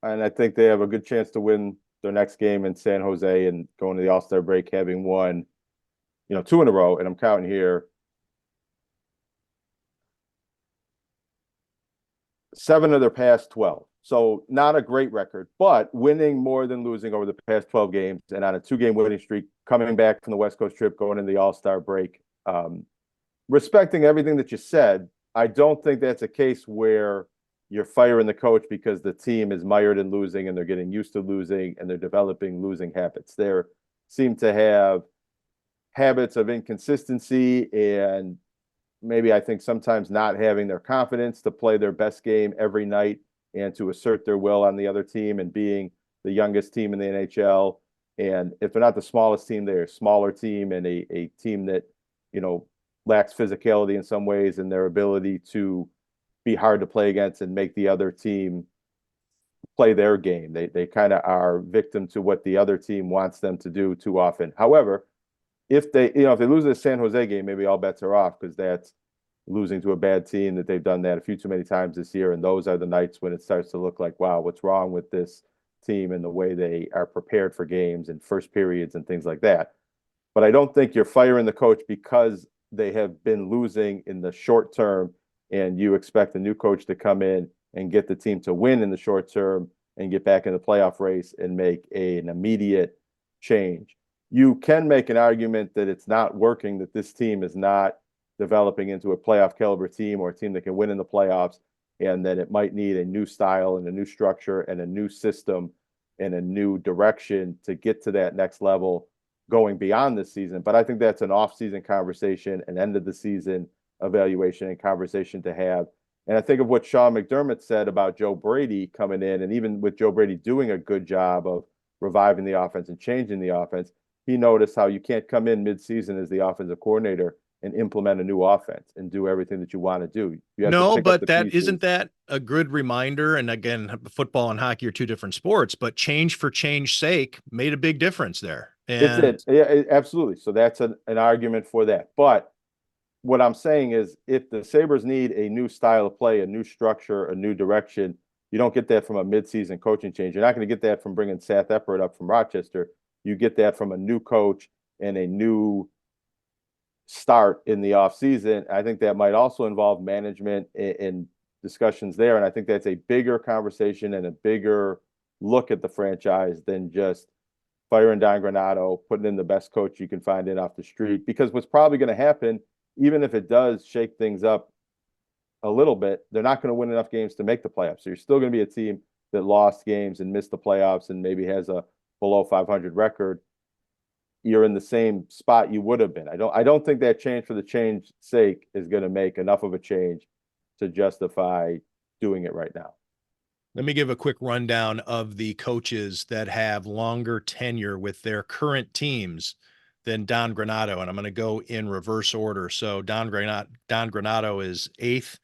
and I think they have a good chance to win their next game in San Jose and going to the All-Star break having won, 2 in a row, and I'm counting here. 7 of their past 12. So not a great record, but winning more than losing over the past 12 games and on a 2-game winning streak, coming back from the West Coast trip, going into the All-Star break. Respecting everything that you said, I don't think that's a case where you're firing the coach because the team is mired in losing and they're getting used to losing and they're developing losing habits. They seem to have habits of inconsistency and maybe I think sometimes not having their confidence to play their best game every night and to assert their will on the other team and being the youngest team in the NHL. And if they're not the smallest team, they're a smaller team and a team that, lacks physicality in some ways and their ability to be hard to play against and make the other team play their game. They kind of are victim to what the other team wants them to do too often. However, if they lose the San Jose game, maybe all bets are off because that's losing to a bad team that they've done that a few too many times this year. And those are the nights when it starts to look like, wow, what's wrong with this team and the way they are prepared for games and first periods and things like that. But I don't think you're firing the coach because they have been losing in the short term and you expect a new coach to come in and get the team to win in the short term and get back in the playoff race and make an immediate change. You can make an argument that it's not working, that this team is not developing into a playoff caliber team or a team that can win in the playoffs, and that it might need a new style and a new structure and a new system and a new direction to get to that next level going beyond this season. But I think that's an off-season conversation, an end of the season evaluation and conversation to have. And I think of what Sean McDermott said about Joe Brady coming in, and even with Joe Brady doing a good job of reviving the offense and changing the offense, he noticed how you can't come in mid-season as the offensive coordinator and implement a new offense and do everything that you want to do. You have No, to pick up but the that pieces. isn't that a good reminder? And again, football and hockey are 2 different sports, but change for change sake made a big difference there. And Yeah, absolutely. So that's an argument for that. But what I'm saying is if the Sabres need a new style of play, a new structure, a new direction, you don't get that from a midseason coaching change. You're not going to get that from bringing Seth Eppert up from Rochester. You get that from a new coach and a new start in the offseason. I think that might also involve management and discussions there. And I think that's a bigger conversation and a bigger look at the franchise than just firing Don Granato, putting in the best coach you can find in off the street. Because what's probably going to happen, even if it does shake things up a little bit, they're not going to win enough games to make the playoffs. So you're still going to be a team that lost games and missed the playoffs and maybe has a below 500 record. You're in the same spot you would have been. I don't think that change for the change sake is going to make enough of a change to justify doing it right now. Let me give a quick rundown of the coaches that have longer tenure with their current teams than Don Granato, and I'm going to go in reverse order. So Don Granato is 8th,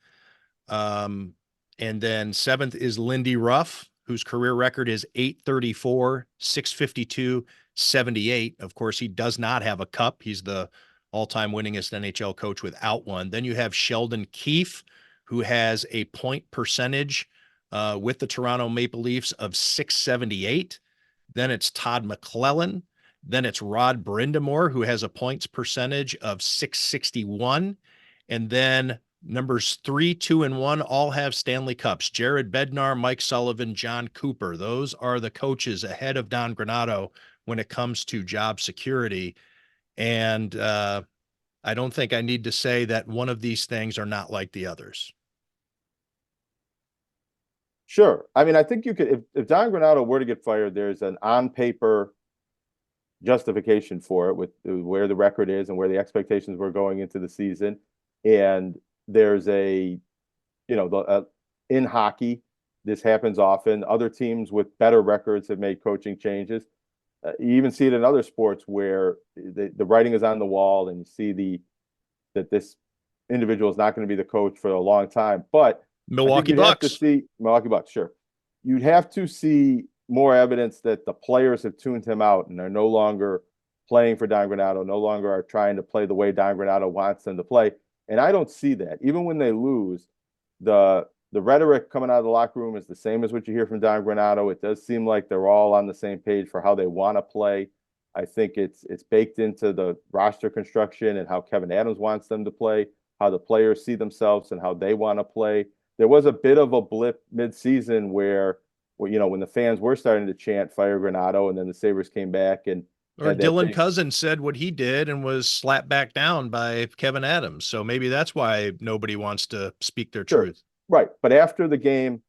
and then 7th is Lindy Ruff, whose career record is 834, 652, 78. Of course, he does not have a cup. He's the all-time winningest NHL coach without one. Then you have Sheldon Keefe, who has a point percentage with the Toronto Maple Leafs of 678. Then it's Todd McClellan. Then it's Rod Brindamore, who has a points percentage of 661. And then numbers 3, 2, and 1 all have Stanley Cups. Jared Bednar, Mike Sullivan, John Cooper. Those are the coaches ahead of Don Granato when it comes to job security. And I don't think I need to say that one of these things are not like the others. Sure. I mean, I think you could, if Don Granato were to get fired, there's an on paper justification for it with where the record is and where the expectations were going into the season. And there's in hockey, this happens often. Other teams with better records have made coaching changes. You even see it in other sports where the writing is on the wall and you see that this individual is not going to be the coach for a long time. But Milwaukee Bucks. Milwaukee Bucks, sure. You'd have to see more evidence that the players have tuned him out and are no longer playing for Don Granato, no longer are trying to play the way Don Granato wants them to play. And I don't see that. Even when they lose, the rhetoric coming out of the locker room is the same as what you hear from Don Granato. It does seem like they're all on the same page for how they want to play. I think it's baked into the roster construction and how Kevin Adams wants them to play, how the players see themselves and how they want to play. There was a bit of a blip mid-season where when the fans were starting to chant "Fire Granato," and then the Sabres came back and Dylan Cousins said what he did and was slapped back down by Kevin Adams. So maybe that's why nobody wants to speak their truth. Right. But after the game,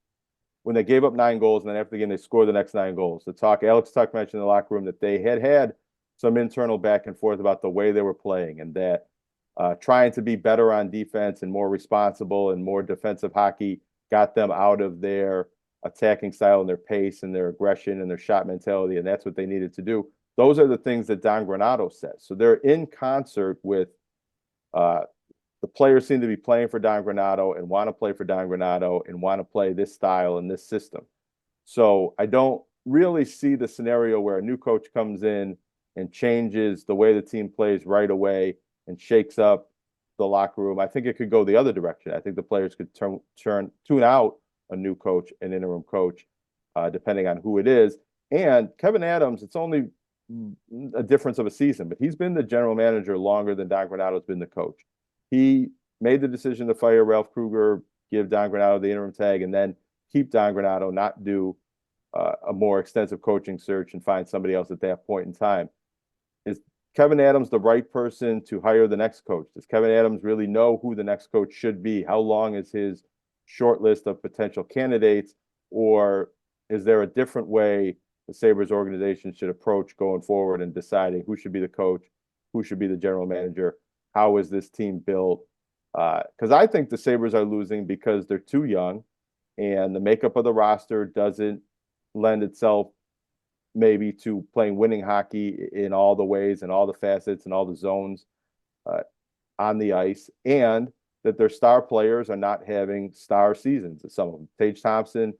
when they gave up 9 goals, and then after the game, they scored the next 9 goals. Alex Tuck mentioned in the locker room that they had some internal back and forth about the way they were playing and that trying to be better on defense and more responsible and more defensive hockey got them out of their attacking style and their pace and their aggression and their shot mentality, and that's what they needed to do. Those are the things that Don Granato says. So they're in concert with the players seem to be playing for Don Granato and want to play for Don Granato and want to play this style and this system. So I don't really see the scenario where a new coach comes in and changes the way the team plays right away and shakes up the locker room. I think it could go the other direction. I think the players could tune out a new coach, an interim coach, depending on who it is. And Kevin Adams, it's only a difference of a season, but he's been the general manager longer than Don Granato's been the coach. He made the decision to fire Ralph Kruger, give Don Granato the interim tag, and then keep Don Granato, not do a more extensive coaching search and find somebody else at that point in time. Is Kevin Adams the right person to hire the next coach? Does Kevin Adams really know who the next coach should be? How long is his short list of potential candidates? Or is there a different way the Sabres organization should approach going forward and deciding who should be the coach, who should be the general manager? How is this team built? Because I think the Sabres are losing because they're too young and the makeup of the roster doesn't lend itself maybe to playing winning hockey in all the ways and all the facets and all the zones on the ice, and that their star players are not having star seasons. Some of them, Tage Thompson,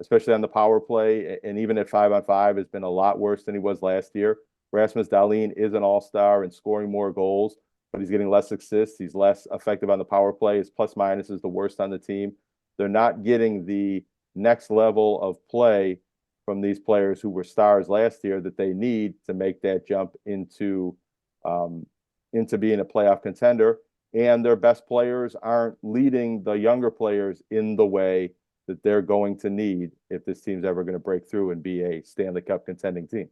especially on the power play, and even at 5-on-5, has been a lot worse than he was last year. Rasmus Dahlin is an all-star and scoring more goals, but he's getting less assists. He's less effective on the power play. His plus-minus is the worst on the team. They're not getting the next level of play from these players who were stars last year that they need to make that jump into being a playoff contender. And their best players aren't leading the younger players in the way that they're going to need if this team's ever going to break through and be a Stanley Cup contending team.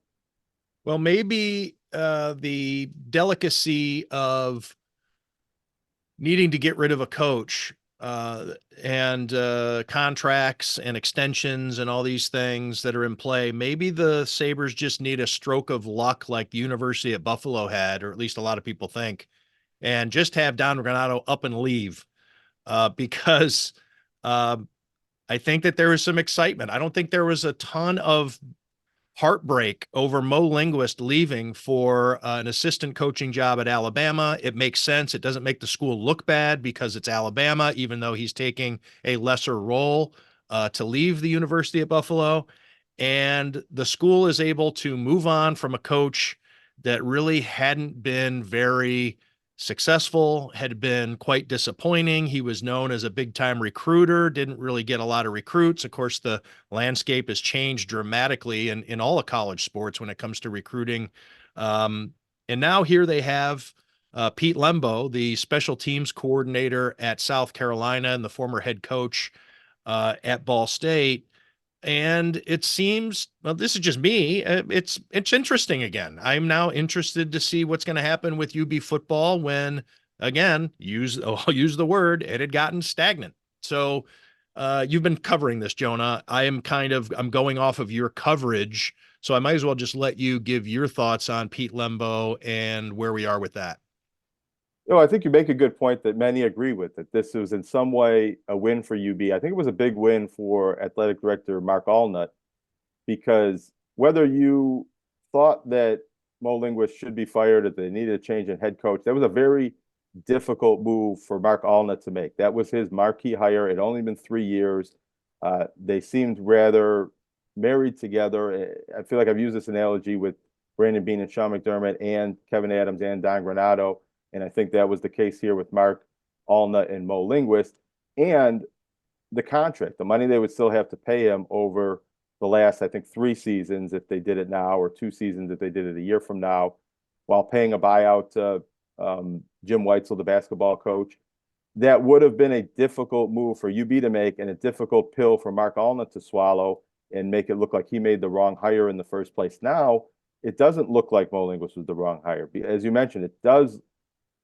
Well, maybe the delicacy of needing to get rid of a coach and contracts and extensions and all these things that are in play. Maybe the Sabres just need a stroke of luck like the University at Buffalo had, or at least a lot of people think, and just have Don Granato up and leave because I think that there was some excitement. I don't think there was a ton of heartbreak over Mo Linguist leaving for an assistant coaching job at Alabama. It makes sense. It doesn't make the school look bad because it's Alabama, even though he's taking a lesser role to leave the University at Buffalo. And the school is able to move on from a coach that really hadn't been very successful, had been quite disappointing. He was known as a big time recruiter, didn't really get a lot of recruits. Of course, the landscape has changed dramatically in all of college sports when it comes to recruiting. And now here they have Pete Lembo, the special teams coordinator at South Carolina and the former head coach at Ball State. And it seems, well, this is just me. It's interesting again. I'm now interested to see what's going to happen with UB football when, again, I'll use the word, it had gotten stagnant. So you've been covering this, Jonah. I'm going off of your coverage. So I might as well just let you give your thoughts on Pete Lembo and where we are with that. I think you make a good point that many agree with, that this was in some way a win for UB. I think it was a big win for athletic director Mark Allnut, because whether you thought that Mo Linguist should be fired, or they needed a change in head coach, that was a very difficult move for Mark Allnut to make. That was his marquee hire. It had only been 3 years. They seemed rather married together. I feel like I've used this analogy with Brandon Beane and Sean McDermott and Kevin Adams and Don Granato. And I think that was the case here with Mark Allnut and Mo Linguist. And the contract, the money they would still have to pay him over the last, I think, 3 seasons if they did it now, or 2 seasons if they did it a year from now, while paying a buyout to Jim Weitzel, the basketball coach. That would have been a difficult move for UB to make, and a difficult pill for Mark Allnut to swallow and make it look like he made the wrong hire in the first place. Now, it doesn't look like Mo Linguist was the wrong hire. As you mentioned, it does,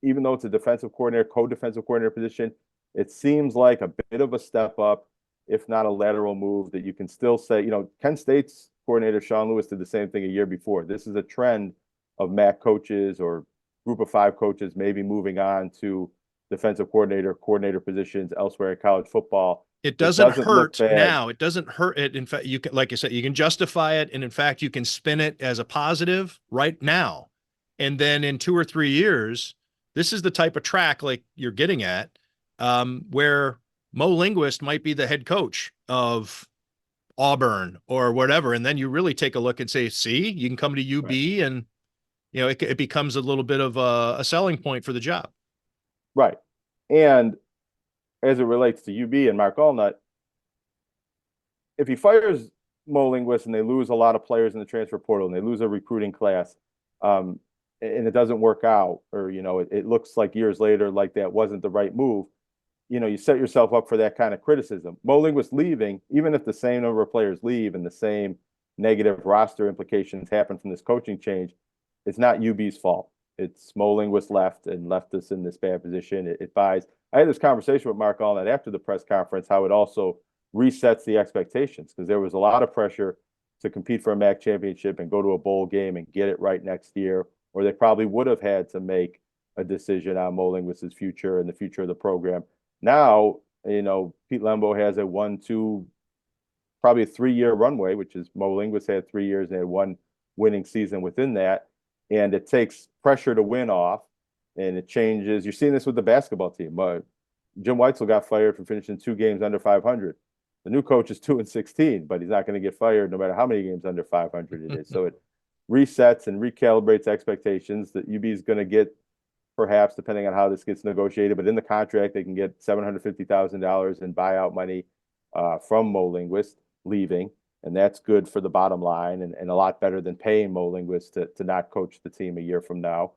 even though it's a defensive coordinator, co-defensive coordinator position, it seems like a bit of a step up, if not a lateral move, that you can still say, Kent State's coordinator, Sean Lewis, did the same thing a year before. This is a trend of MAC coaches or group of 5 coaches maybe moving on to defensive coordinator positions elsewhere in college football. It doesn't hurt now. It doesn't hurt it. In fact, you can, like I said, you can justify it. And in fact, you can spin it as a positive right now. And then in 2 or 3 years, this is the type of track like you're getting at, where Mo Linguist might be the head coach of Auburn or whatever. And then you really take a look and say, see, you can come to UB, right, and, it becomes a little bit of a selling point for the job. Right. And as it relates to UB and Mark Allnut, if he fires Mo Linguist and they lose a lot of players in the transfer portal and they lose a recruiting class, and it doesn't work out, or, it looks like years later, like that wasn't the right move, you set yourself up for that kind of criticism. Mo Linguist leaving, even if the same number of players leave and the same negative roster implications happen from this coaching change, it's not UB's fault. It's Mo Linguist left us in this bad position. It buys. I had this conversation with Mark Allnut after the press conference, how it also resets the expectations, because there was a lot of pressure to compete for a MAC championship and go to a bowl game and get it right next year, or they probably would have had to make a decision on Mo Linguist's future and the future of the program. Now, Pete Lembo has a 1-2, probably a 3-year runway, which is Mo Linguist had 3 years and had 1 winning season within that. And it takes pressure to win off, and it changes. You're seeing this with the basketball team. Jim Weitzel got fired for finishing 2 games under 500. The new coach is 2-16, but he's not going to get fired no matter how many games under 500 it is. So it resets and recalibrates expectations that UB is going to get, perhaps, depending on how this gets negotiated. But in the contract, they can get $750,000 in buyout money from Mo Linguist leaving. And that's good for the bottom line, and a lot better than paying Mo Linguist to not coach the team a year from now.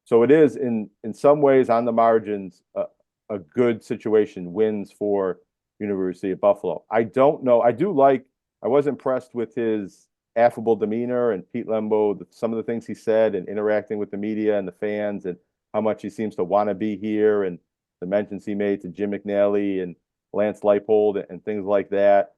So it is, in some ways, on the margins, a good situation, wins for University of Buffalo. I don't know. I was impressed with his affable demeanor and Pete Lembo, some of the things he said, and interacting with the media and the fans, and how much he seems to want to be here. And the mentions he made to Jim McNally and Lance Leipold and things like that.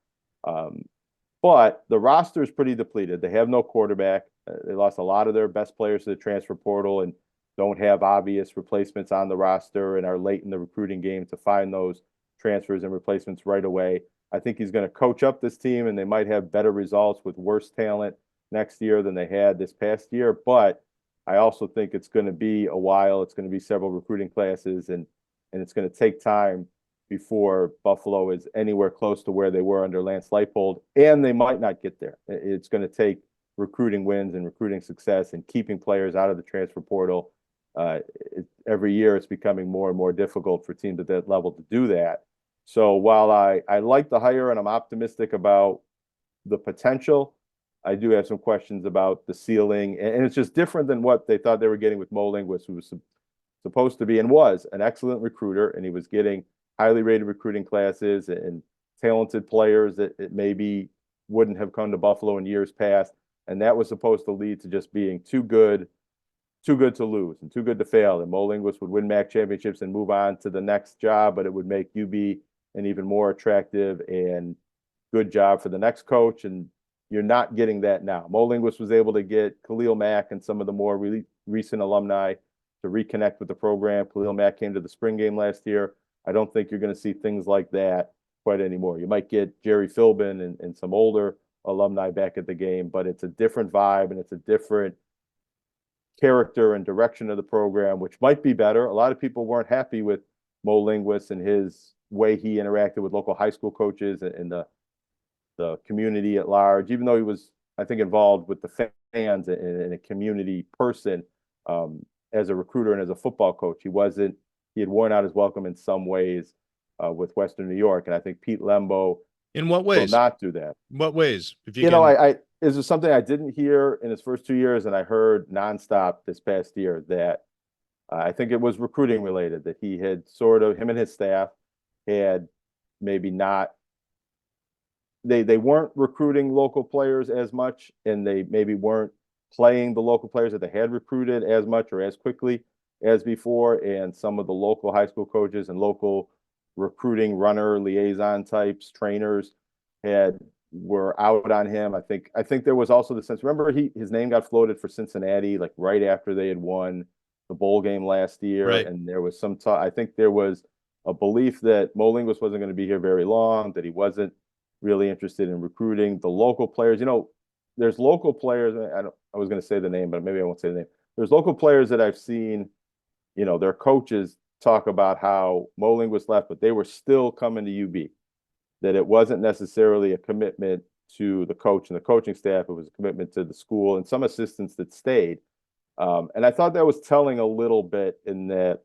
But the roster is pretty depleted. They have no quarterback. They lost a lot of their best players to the transfer portal and don't have obvious replacements on the roster and are late in the recruiting game to find those transfers and replacements right away. I think he's going to coach up this team, and they might have better results with worse talent next year than they had this past year. But I also think it's going to be a while. It's going to be several recruiting classes, and it's going to take time before Buffalo is anywhere close to where they were under Lance Leipold, and they might not get there. It's going to take recruiting wins and recruiting success and keeping players out of the transfer portal. Every year it's becoming more and more difficult for teams at that level to do that. So while I like the hire and I'm optimistic about the potential, I do have some questions about the ceiling. And it's just different than what they thought they were getting with Mo Linguist, who was supposed to be and was an excellent recruiter, and he was getting highly rated recruiting classes and talented players that it maybe wouldn't have come to Buffalo in years past. And that was supposed to lead to just being too good to lose and too good to fail. And Mo Linguist would win MAC championships and move on to the next job, but it would make UB an even more attractive and good job for the next coach. And you're not getting that now. Mo Linguist was able to get Khalil Mack and some of the more recent alumni to reconnect with the program. Khalil Mack came to the spring game last year. I don't think you're going to see things like that quite anymore. You might get Jerry Philbin and some older alumni back at the game, but it's a different vibe and it's a different character and direction of the program, which might be better. A lot of people weren't happy with Mo Linguist and his way he interacted with local high school coaches and the community at large, even though he was, I think, involved with the fans and a community person as a recruiter and as a football coach. He had worn out his welcome in some ways with Western New York. And I think Pete Lembo in what ways will not do that. What ways? If you know, I is there something I didn't hear in his first 2 years, and I heard nonstop this past year that I think it was recruiting related, that he had him and his staff had maybe not, they weren't recruiting local players as much, and they maybe weren't playing the local players that they had recruited as much or as quickly as before. And some of the local high school coaches and local recruiting runner liaison types, trainers were out on him. I think there was also the sense, remember his name got floated for Cincinnati like right after they had won the bowl game last year. Right. And there was some talk, I think there was a belief that Mo Linguist wasn't going to be here very long, that he wasn't really interested in recruiting the local players. You know, there's local players, I was going to say the name, but maybe I won't say the name. There's local players that I've seen, you know, their coaches talk about how Mo Linguist left, but they were still coming to UB. That it wasn't necessarily a commitment to the coach and the coaching staff. It was a commitment to the school and some assistants that stayed. And I thought that was telling a little bit, in that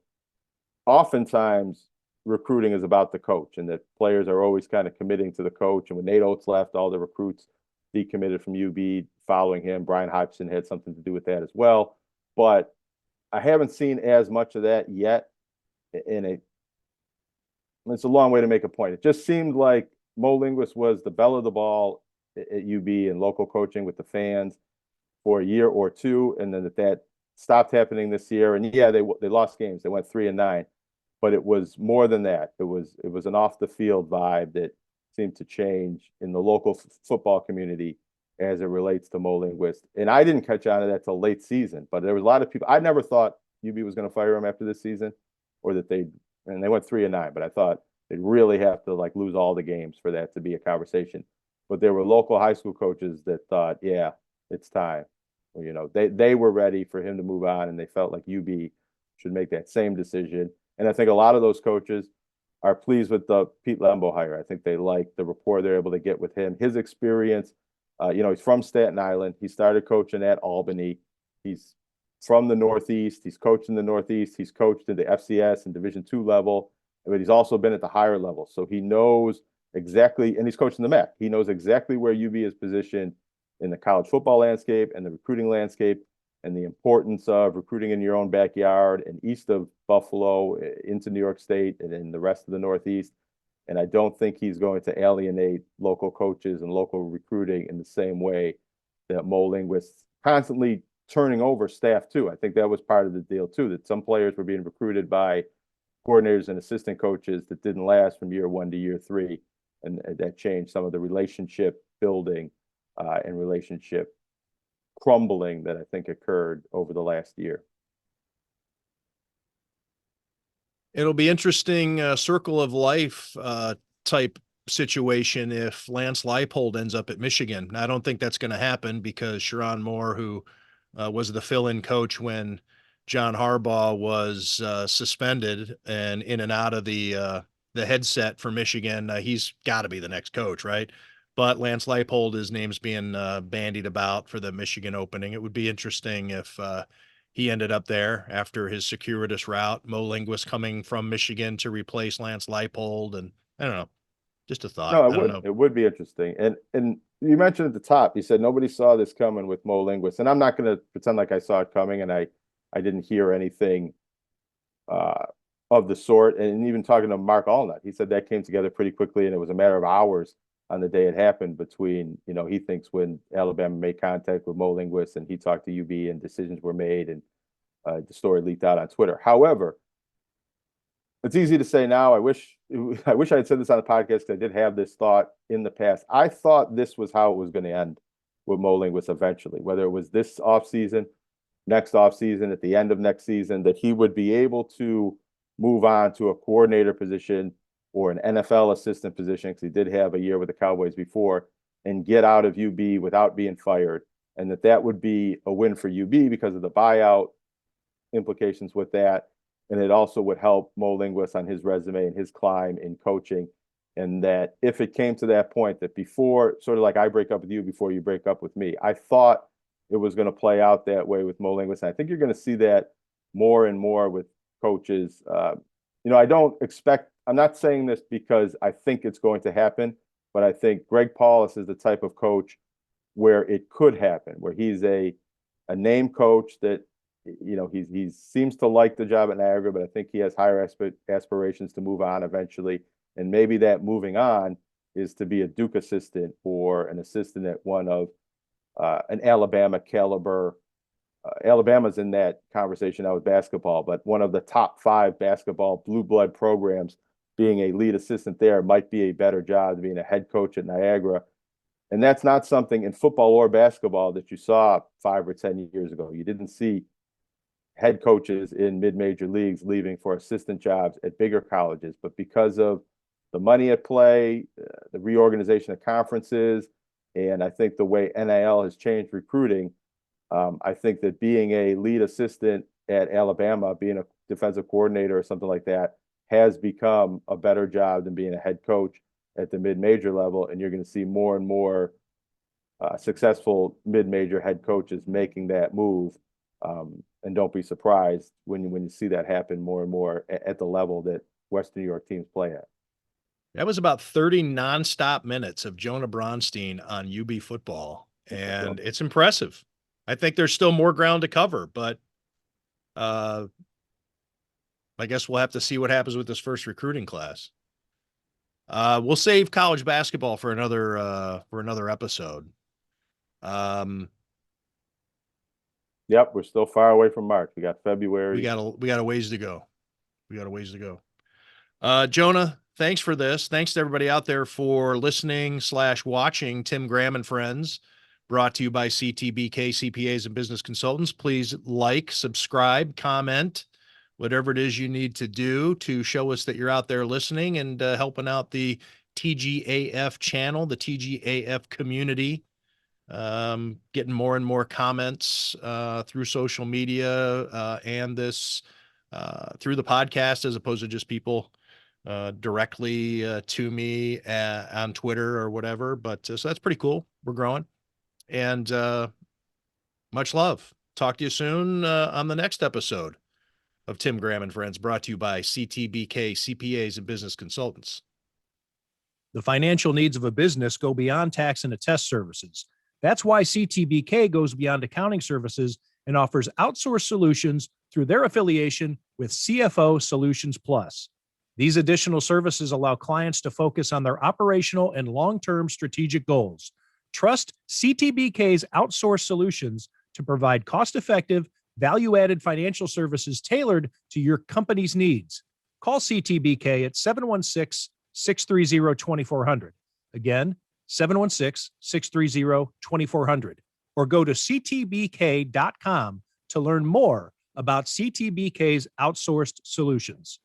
oftentimes recruiting is about the coach, and that players are always kind of committing to the coach. And when Nate Oates left, all the recruits decommitted from UB following him. Brian Hodgson had something to do with that as well. But I haven't seen as much of that yet. It's a long way to make a point. It just seemed like Mo Linguist was the belle of the ball at UB and local coaching with the fans for a year or two, and then that stopped happening this year. And yeah, they lost games. They went 3-9, but it was more than that. It was an off the field vibe that seemed to change in the local football community as it relates to Mo Linguist. And I didn't catch on to that till late season, but there was a lot of people. I never thought UB was going to fire him after this season, or that they went 3-9, but I thought they'd really have to like lose all the games for that to be a conversation. But there were local high school coaches that thought, yeah, it's time. You know, they were ready for him to move on, and they felt like UB should make that same decision. And I think a lot of those coaches are pleased with the Pete Lembo hire. I think they like the rapport they're able to get with him, his experience. You know, he's from Staten Island. He started coaching at Albany. He's from the Northeast. He's coached in the Northeast. He's coached in the FCS and Division II level, but he's also been at the higher level. So he knows exactly, and he's coaching the MAC. He knows exactly where UB is positioned in the college football landscape and the recruiting landscape, and the importance of recruiting in your own backyard and east of Buffalo into New York State and in the rest of the Northeast. And I don't think he's going to alienate local coaches and local recruiting in the same way that Mo Linguist constantly turning over staff too. I think that was part of the deal too, that some players were being recruited by coordinators and assistant coaches that didn't last from year 1 to year 3, and that changed some of the relationship building and relationship crumbling that I think occurred over the last year. It'll be interesting, circle of life type situation if Lance Leipold ends up at Michigan. Now, I don't think that's going to happen because Sharon Moore, who was the fill-in coach when John Harbaugh was suspended and in and out of the headset for Michigan, he's got to be the next coach, right? But Lance Leipold, his name's being bandied about for the Michigan opening. It would be interesting if he ended up there after his circuitous route. Mo Linguist coming from Michigan to replace Lance Leipold, and I don't know, just a thought. No, I don't know. it would be interesting. And you mentioned at the top, you said nobody saw this coming with Mo Linguist, and I'm not going to pretend like I saw it coming, and I didn't hear anything of the sort. And even talking to Mark Allnut, he said that came together pretty quickly, and it was a matter of hours on the day it happened between, he thinks when Alabama made contact with Mo Linguist and he talked to UB and decisions were made, and the story leaked out on Twitter. However, it's easy to say now. I wish I had said this on the podcast because I did have this thought in the past. I thought this was how it was going to end with Mo Linguist eventually, whether it was this offseason, next offseason, at the end of next season, that he would be able to move on to a coordinator position or an NFL assistant position, because he did have a year with the Cowboys before, and get out of UB without being fired, and that would be a win for UB because of the buyout implications with that. And it also would help Mo Linguist on his resume and his climb in coaching. And that if it came to that point, that before, sort of like I break up with you before you break up with me, I thought it was going to play out that way with Mo Linguist. And I think you're going to see that more and more with coaches. I don't expect, I'm not saying this because I think it's going to happen, but I think Greg Paulus is the type of coach where it could happen, where he's a name coach that, he seems to like the job at Niagara, but I think he has higher aspirations to move on eventually. And maybe that moving on is to be a Duke assistant or an assistant at one of an Alabama caliber. Alabama's in that conversation now with basketball, but one of the top 5 basketball blue blood programs, being a lead assistant there might be a better job than being a head coach at Niagara. And that's not something in football or basketball that you saw 5 or 10 years ago. You didn't see head coaches in mid-major leagues leaving for assistant jobs at bigger colleges, but because of the money at play, the reorganization of conferences, and I think the way NIL has changed recruiting, I think that being a lead assistant at Alabama, being a defensive coordinator or something like that, has become a better job than being a head coach at the mid-major level. And you're going to see more and more successful mid-major head coaches making that move. And don't be surprised when you see that happen more and more at the level that Western New York teams play at. That was about 30 nonstop minutes of Jonah Bronstein on UB football, and it's impressive. I think there's still more ground to cover, but I guess we'll have to see what happens with this first recruiting class. We'll save college basketball for another episode. Yep, we're still far away from March. We got February. We got a ways to go. Jonah, thanks for this. Thanks to everybody out there for listening / watching Tim Graham and Friends, brought to you by CTBK CPAs and Business Consultants. Please like, subscribe, comment, whatever it is you need to do to show us that you're out there listening and helping out the TGAF channel, the TGAF community. Getting more and more comments through social media and this through the podcast, as opposed to just people directly to me on Twitter or whatever. But so that's pretty cool. We're growing, and much love. Talk to you soon on the next episode of Tim Graham and Friends, brought to you by CTBK CPAs and Business Consultants. The financial needs of a business go beyond tax and attest services. That's why CTBK goes beyond accounting services and offers outsourced solutions through their affiliation with CFO Solutions Plus. These additional services allow clients to focus on their operational and long-term strategic goals. Trust CTBK's outsourced solutions to provide cost-effective, value-added financial services tailored to your company's needs. Call CTBK at 716-630-2400. Again, 716-630-2400. Or go to ctbk.com to learn more about CTBK's outsourced solutions.